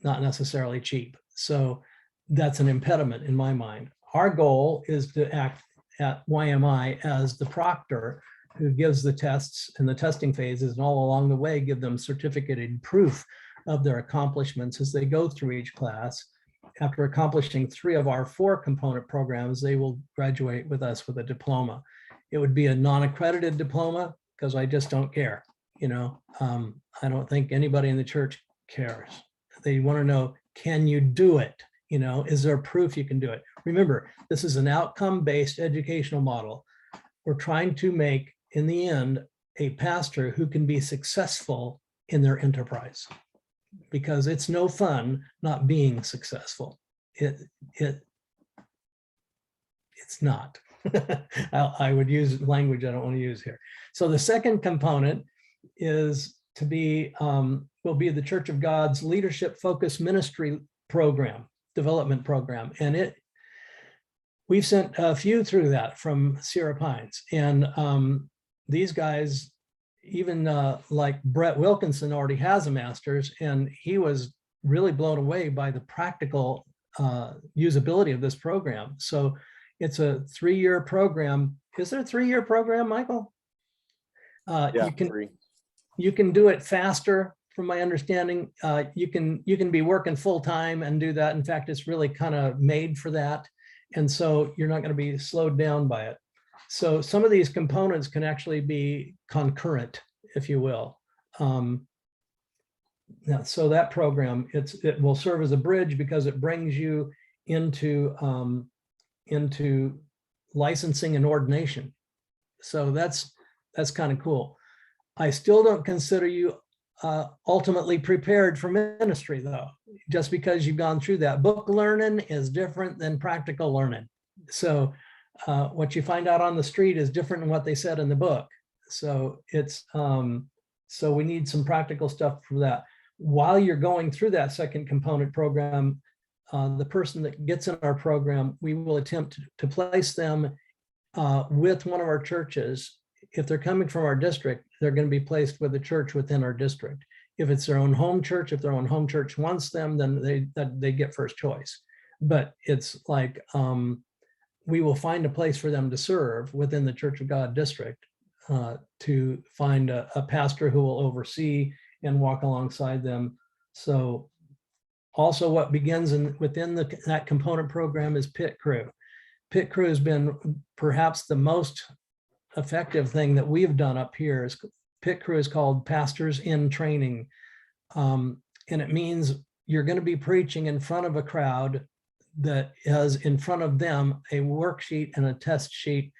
necessarily cheap. So that's an impediment in my mind. Our goal is to act at YMI as the proctor who gives the tests and the testing phases, and all along the way give them certificated proof of their accomplishments as they go through each class. After accomplishing 3 of our 4 component programs, they will graduate with us with a diploma. It would be a non-accredited diploma because I just don't care. I don't think anybody in the church cares. They want to know, can you do it? Is there proof you can do it? Remember, this is an outcome-based educational model. We're trying to make, in the end, a pastor who can be successful in their enterprise, because it's no fun not being successful. It's not. I would use language I don't want to use here. So the second component is to be, will be the Church of God's Leadership Focused Ministry Program, development program. And we've sent a few through that from Sierra Pines. And these guys, even like Brett Wilkinson already has a master's, and he was really blown away by the practical usability of this program. So it's a 3-year program. Is there a 3-year program, Michael? Yeah, you can do it faster, from my understanding. You can be working full time and do that. In fact, it's really kind of made for that. And so you're not going to be slowed down by it. So some of these components can actually be concurrent, if you will. So that program, it will serve as a bridge because it brings you into licensing and ordination. So that's kind of cool. I still don't consider you ultimately prepared for ministry, though, just because you've gone through that. Book learning is different than practical learning. So what you find out on the street is different than what they said in the book. So so we need some practical stuff for that. While you're going through that second component program, the person that gets in our program, we will attempt to place them with one of our churches. If they're coming from our district, they're going to be placed with a church within our district. If it's their own home church, if their own home church wants them, then they get first choice. But it's like we will find a place for them to serve within the Church of God district, to find a pastor who will oversee and walk alongside them. So also what begins within that component program is pit crew. Pit crew has been perhaps the most effective thing that we've done up here. Pit crew is called Pastors in Training. And it means you're going to be preaching in front of a crowd that has in front of them a worksheet and a test sheet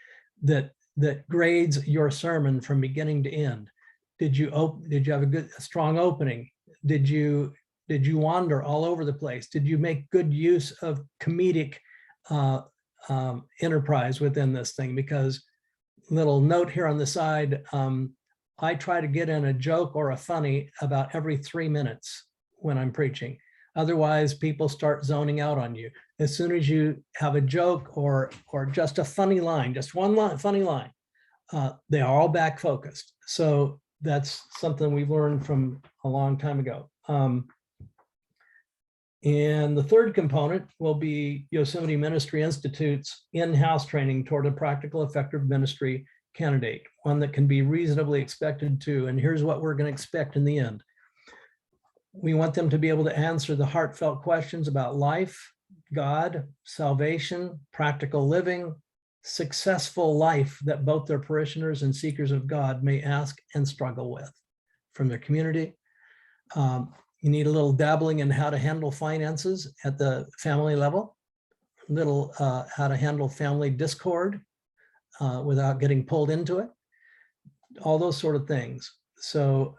that that grades your sermon from beginning to end. Did you have a strong opening? Did you wander all over the place? Did you make good use of comedic enterprise within this thing? Because little note here on the side, I try to get in a joke or a funny about every 3 minutes when I'm preaching. Otherwise, people start zoning out on you. As soon as you have a joke or just a funny line, just one line, funny line, they are all back focused. So that's something we've learned from a long time ago. And the third component will be Yosemite Ministry Institute's in-house training toward a practical, effective ministry candidate, one that can be reasonably expected to. And here's what we're going to expect in the end. We want them to be able to answer the heartfelt questions about life, God, salvation, practical living, successful life that both their parishioners and seekers of God may ask and struggle with from their community. You need a little dabbling in how to handle finances at the family level, little how to handle family discord without getting pulled into it, all those sort of things. So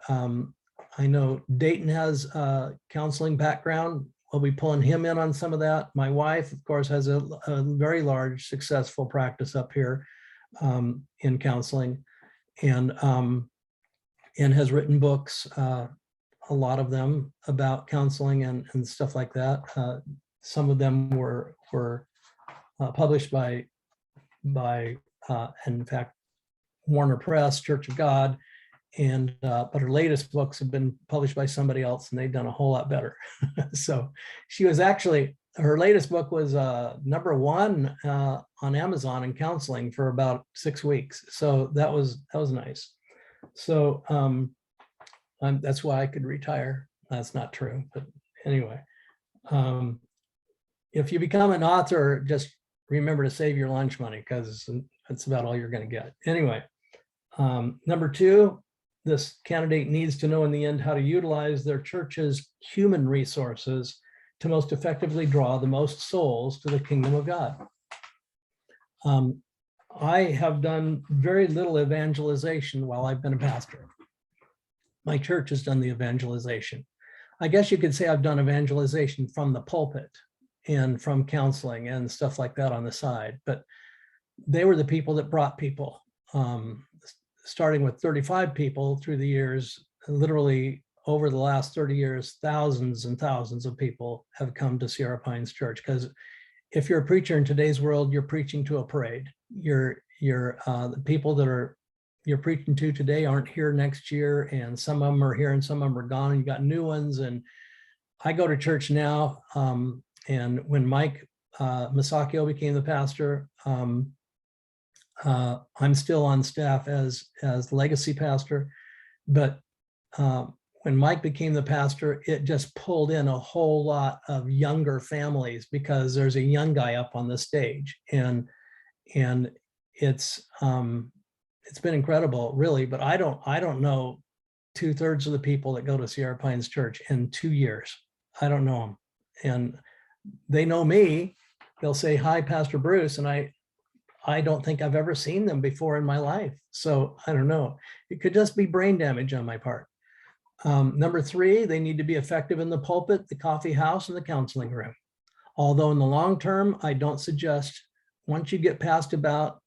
I know Dayton has a counseling background. We'll be pulling him in on some of that. My wife, of course, has a very large, successful practice up here in counseling, and has written books, a lot of them about counseling and stuff like that. Some of them were published by in fact, Warner Press, Church of God, and but her latest books have been published by somebody else, and they've done a whole lot better. So she was actually, her latest book was #1 on Amazon in counseling for about 6 weeks. So that was nice. So that's why I could retire. That's not true, but anyway, if you become an author, just remember to save your lunch money, because that's about all you're going to get. Anyway, number 2, this candidate needs to know in the end how to utilize their church's human resources to most effectively draw the most souls to the kingdom of God. I have done very little evangelization while I've been a pastor. My church has done the evangelization. I guess you could say I've done evangelization from the pulpit and from counseling and stuff like that on the side, but they were the people that brought people, starting with 35 people through the years. Literally over the last 30 years, thousands and thousands of people have come to Sierra Pines Church, because if you're a preacher in today's world, you're preaching to a parade. The people that you're preaching to today aren't here next year, and some of them are here and some of them are gone, and you got new ones. And I go to church now, and when Mike Masacchio became the pastor, I'm still on staff as legacy pastor, but when Mike became the pastor, it just pulled in a whole lot of younger families, because there's a young guy up on the stage, and it's been incredible, really. But I don't know 2/3 of the people that go to Sierra Pines Church in 2 years. I don't know them, and they know me. They'll say, "Hi, Pastor Bruce," and I don't think I've ever seen them before in my life. So I don't know. It could just be brain damage on my part. Number 3, they need to be effective in the pulpit, the coffee house, and the counseling room. Although in the long term, I don't suggest, once you get past about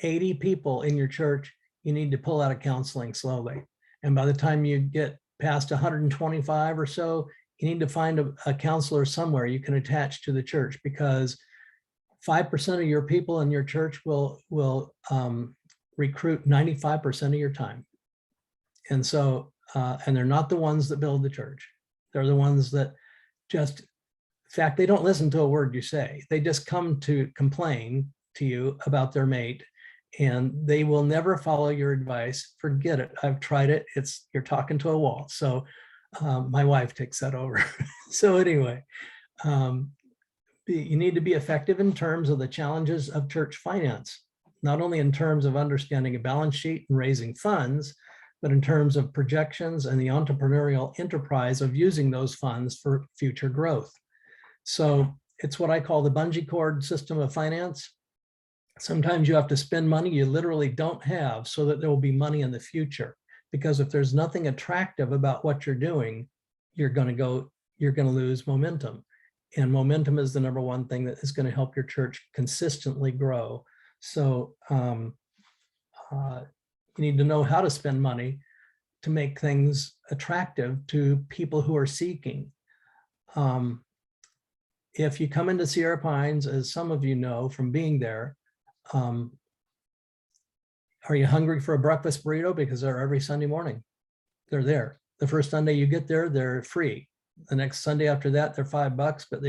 80 people in your church, you need to pull out of counseling slowly. And by the time you get past 125 or so, you need to find a counselor somewhere you can attach to the church, because 5% of your people in your church will recruit 95% of your time. And so, and they're not the ones that build the church. They're the ones that just, in fact, they don't listen to a word you say. They just come to complain to you about their mate, and they will never follow your advice. Forget it. I've tried it. You're talking to a wall. So my wife takes that over. So anyway, you need to be effective in terms of the challenges of church finance, not only in terms of understanding a balance sheet and raising funds, but in terms of projections and the entrepreneurial enterprise of using those funds for future growth. So it's what I call the bungee cord system of finance. Sometimes you have to spend money you literally don't have so that there will be money in the future. Because if there's nothing attractive about what you're doing, you're going to lose momentum. And momentum is the number one thing that is going to help your church consistently grow. So you need to know how to spend money to make things attractive to people who are seeking. If you come into Sierra Pines, as some of you know from being there, are you hungry for a breakfast burrito? Because they're every Sunday morning. They're there. The first Sunday you get there, they're free. The next Sunday after that, they're $5, but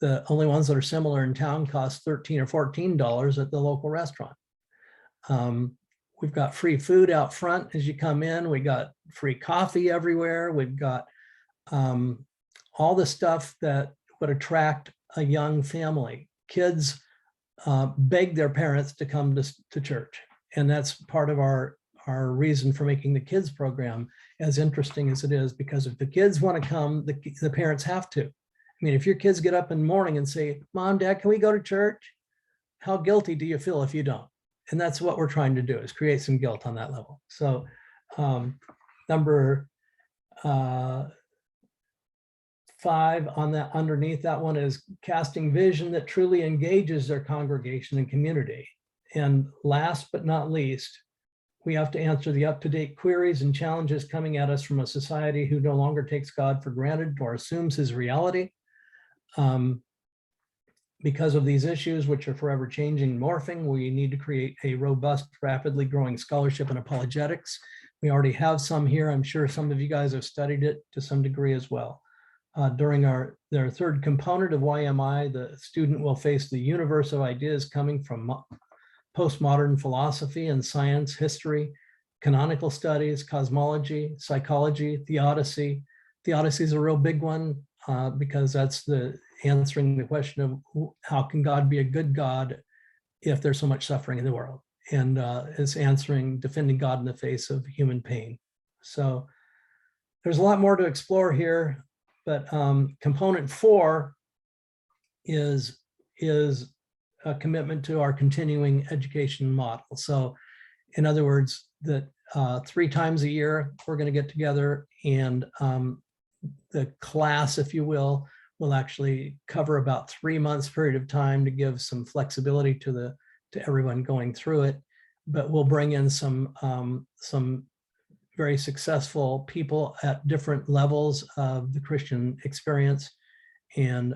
the only ones that are similar in town cost $13 or $14 at the local restaurant. We've got free food out front as you come in. We got free coffee everywhere. We've got all the stuff that would attract a young family. Kids beg their parents to come to church. And that's part of our reason for making the kids program as interesting as it is, because if the kids want to come, the parents have to. I mean, if your kids get up in the morning and say, Mom, Dad, can we go to church? How guilty do you feel if you don't? And that's what we're trying to do, is create some guilt on that level. So number 5 on that, underneath that one, is casting vision that truly engages their congregation and community. And last but not least, we have to answer the up-to-date queries and challenges coming at us from a society who no longer takes God for granted or assumes his reality. Because of these issues, which are forever changing and morphing, we need to create a robust, rapidly growing scholarship in apologetics. We already have some here. I'm sure some of you guys have studied it to some degree as well. During their third component of YMI, the student will face the universe of ideas coming from postmodern philosophy and science, history, canonical studies, cosmology, psychology, theodicy. Theodicy is a real big one because that's answering the question of how can God be a good God if there's so much suffering in the world? And it's defending God in the face of human pain. So there's a lot more to explore here, but component 4 is a commitment to our continuing education model. So in other words, that 3 times a year, we're going to get together, and the class, if you will actually cover about 3 months period of time to give some flexibility to everyone going through it. But we'll bring in some very successful people at different levels of the Christian experience, and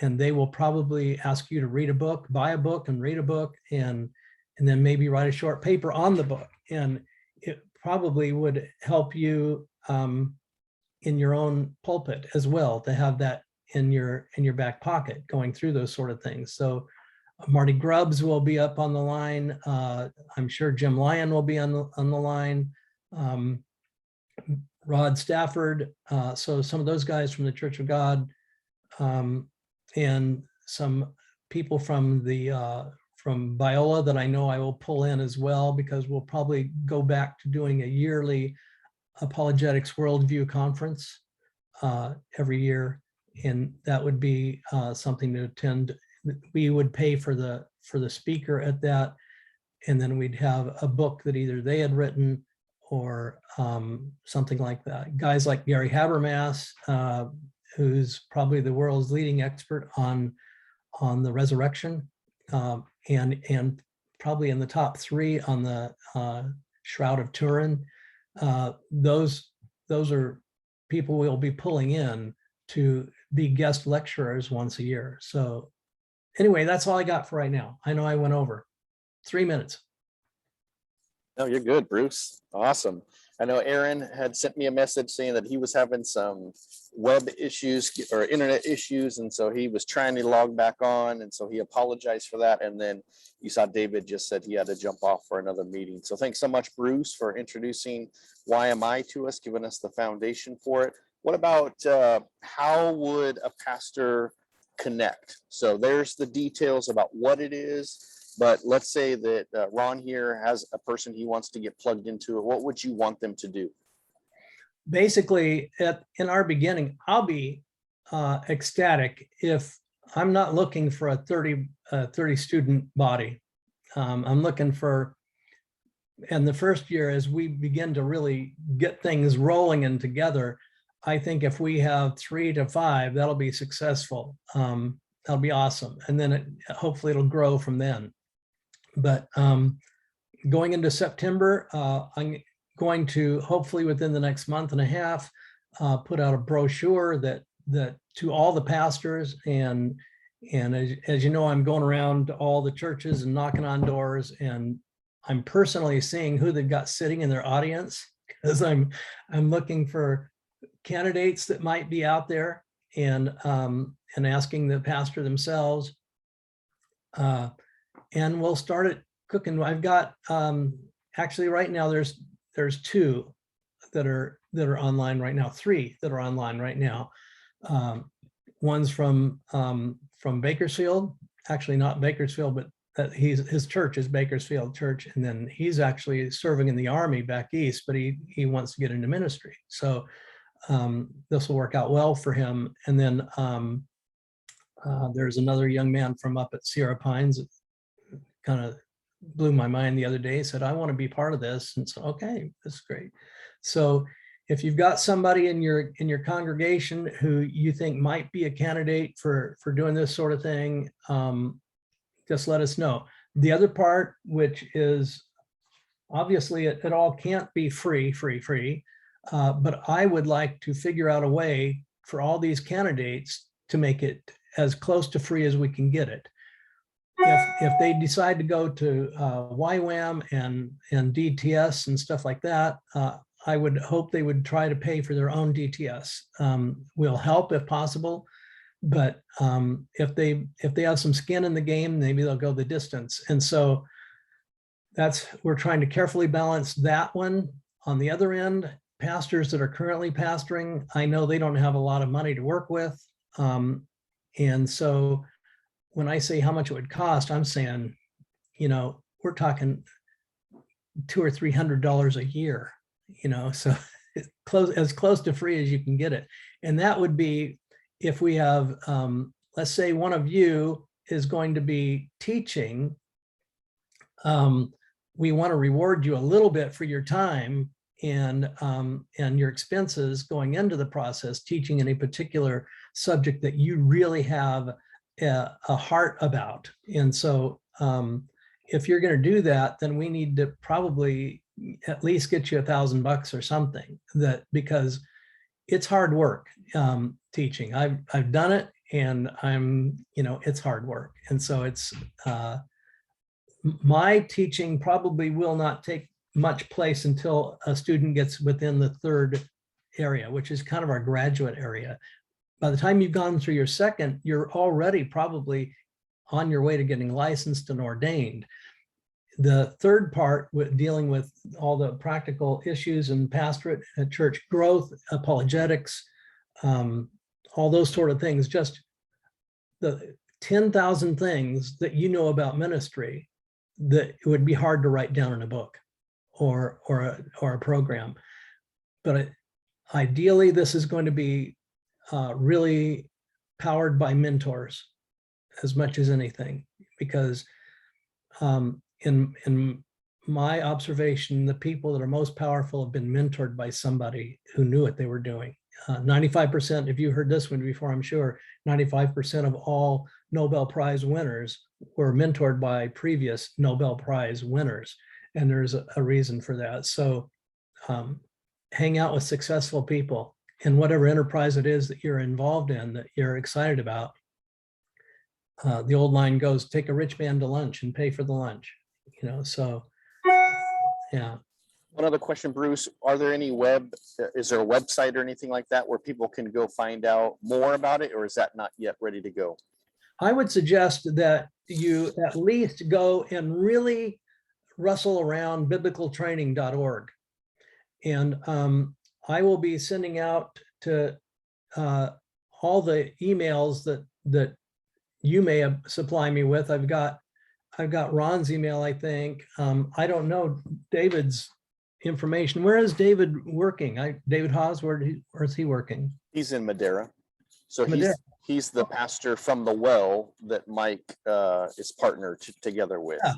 they will probably ask you to read a book, buy a book and read a book, and then maybe write a short paper on the book. And it probably would help you in your own pulpit as well, to have that in your back pocket going through those sort of things. So Marty Grubbs will be up on the line. I'm sure Jim Lyon will be on the line. Rod Stafford. So some of those guys from the Church of God, and some people from Biola that I know I will pull in as well, because we'll probably go back to doing a yearly apologetics worldview conference every year, and that would be something to attend. We would pay for the speaker at that, and then we'd have a book that either they had written or something like that. Guys like Gary Habermas, who's probably the world's leading expert on the resurrection, and probably in the top 3 on the Shroud of Turin. Those are people we'll be pulling in to be guest lecturers once a year. So anyway, that's all I got for right now. I know I went over 3 minutes. No, you're good, Bruce. Awesome. I know Aaron had sent me a message saying that he was having some web issues or internet issues, and so he was trying to log back on, and so he apologized for that. And then you saw David just said he had to jump off for another meeting. So thanks so much, Bruce, for introducing YMI to us, giving us the foundation for it. What about how would a pastor connect? So there's the details about what it is. But let's say that Ron here has a person he wants to get plugged into it. What would you want them to do? Basically, in our beginning, I'll be ecstatic if I'm not looking for a 30 student body. I'm looking for, and the first year, as we begin to really get things rolling and together, I think if we have 3 to 5, that'll be successful. That'll be awesome. And then hopefully it'll grow from then. But going into September, I'm going to hopefully within the next month and a half, put out a brochure that to all the pastors, and as you know, I'm going around to all the churches and knocking on doors, and I'm personally seeing who they've got sitting in their audience, because I'm looking for candidates that might be out there, and asking the pastor themselves. And we'll start it cooking. I've got actually right now there's 2 that are online right now, 3 that are online right now. One's from Bakersfield, actually not Bakersfield, but his church is Bakersfield Church, and then he's actually serving in the Army back east, but he wants to get into ministry. So this will work out well for him. And then there's another young man from up at Sierra Pines that kind of blew my mind the other day, said, I want to be part of this. And so, okay, that's great. So if you've got somebody in your congregation who you think might be a candidate for doing this sort of thing, just let us know. The other part, which is obviously it all can't be free, but I would like to figure out a way for all these candidates to make it as close to free as we can get it. If they decide to go to YWAM and DTS and stuff like that, I would hope they would try to pay for their own DTS. We'll help if possible, but if they have some skin in the game, maybe they'll go the distance. And so we're trying to carefully balance that one. On the other end, pastors that are currently pastoring, I know they don't have a lot of money to work with. And so when I say how much it would cost, I'm saying, we're talking $200 or $300 a year, so as close to free as you can get it. And that would be if we have, let's say one of you is going to be teaching. We want to reward you a little bit for your time and your expenses going into the process, teaching in a particular subject that you really have a heart about. And so if you're going to do that, then we need to probably at least get you $1,000 or something, because it's hard work teaching. I've done it, and it's hard work. And so it's my teaching probably will not take much place until a student gets within the 3rd area, which is kind of our graduate area. By the time you've gone through your 2nd, you're already probably on your way to getting licensed and ordained. The 3rd part, with dealing with all the practical issues and pastorate, church growth, apologetics, all those sort of things, just the 10,000 things that you know about ministry that it would be hard to write down in a book or a program. But ideally, this is going to be really powered by mentors as much as anything, because in my observation, the people that are most powerful have been mentored by somebody who knew what they were doing. 95%, if you heard this one before, I'm sure 95% of all Nobel Prize winners were mentored by previous Nobel Prize winners. And there's a reason for that. So hang out with successful people in whatever enterprise it is that you're involved in, that you're excited about. The old line goes, take a rich man to lunch and pay for the lunch, so yeah. One other question, Bruce, is there a website or anything like that where people can go find out more about it, or is that not yet ready to go? I would suggest that you at least go and really rustle around biblicaltraining.org. And I will be sending out to all the emails that you may supply me with. I've got Ron's email, I think. I don't know David's information. Where is David working? David Hawes, where is he working? He's in Madera. So Madera. He's the pastor from the Well that Mike is partnered together with. Yeah.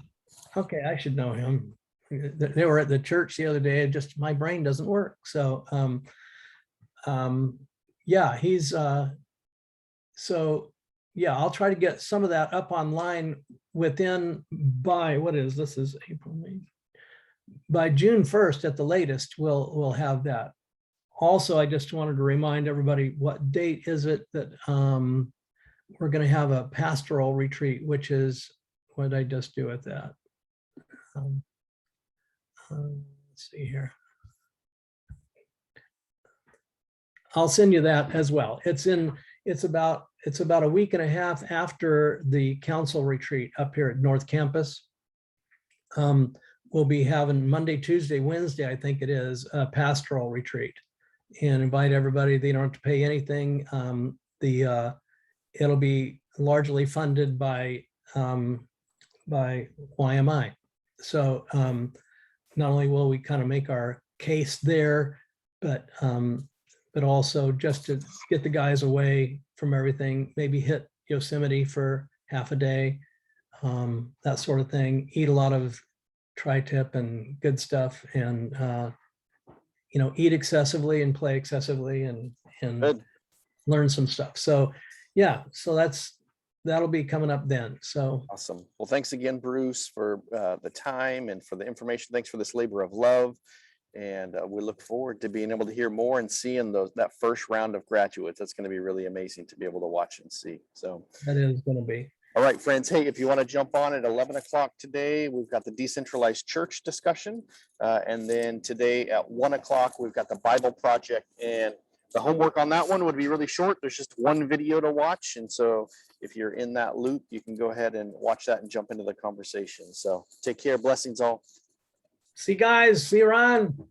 Okay, I should know him. They were at the church the other day, and just my brain doesn't work. So yeah, he's so yeah, I'll try to get some of that up online within by this is April, May. By June 1st at the latest, we'll have that. Also, I just wanted to remind everybody, what date is it that we're going to have a pastoral retreat, which is, what did I just do with that? Let's see here. I'll send you that as well. It's about a week and a half after the council retreat up here at North Campus. We'll be having Monday, Tuesday, Wednesday, I think it is, a pastoral retreat, and invite everybody. They don't have to pay anything. It'll be largely funded by YMI. So not only will we kind of make our case there, but also just to get the guys away from everything, maybe hit Yosemite for half a day, that sort of thing, eat a lot of tri-tip and good stuff, and eat excessively and play excessively and Good. learn some stuff. So yeah, so that'll be coming up then. So Awesome. Well, thanks again, Bruce, for the time and for the information. Thanks for this labor of love. And we look forward to being able to hear more and seeing that first round of graduates. That's going to be really amazing to be able to watch and see. So that is going to be. All right, friends. Hey, if you want to jump on at 11 o'clock today, we've got the decentralized church discussion. And then today at 1 o'clock, we've got the Bible project. And the homework on that one would be really short. There's just one video to watch. And so if you're in that loop, you can go ahead and watch that and jump into the conversation. So take care. Blessings all. See you guys. See you around.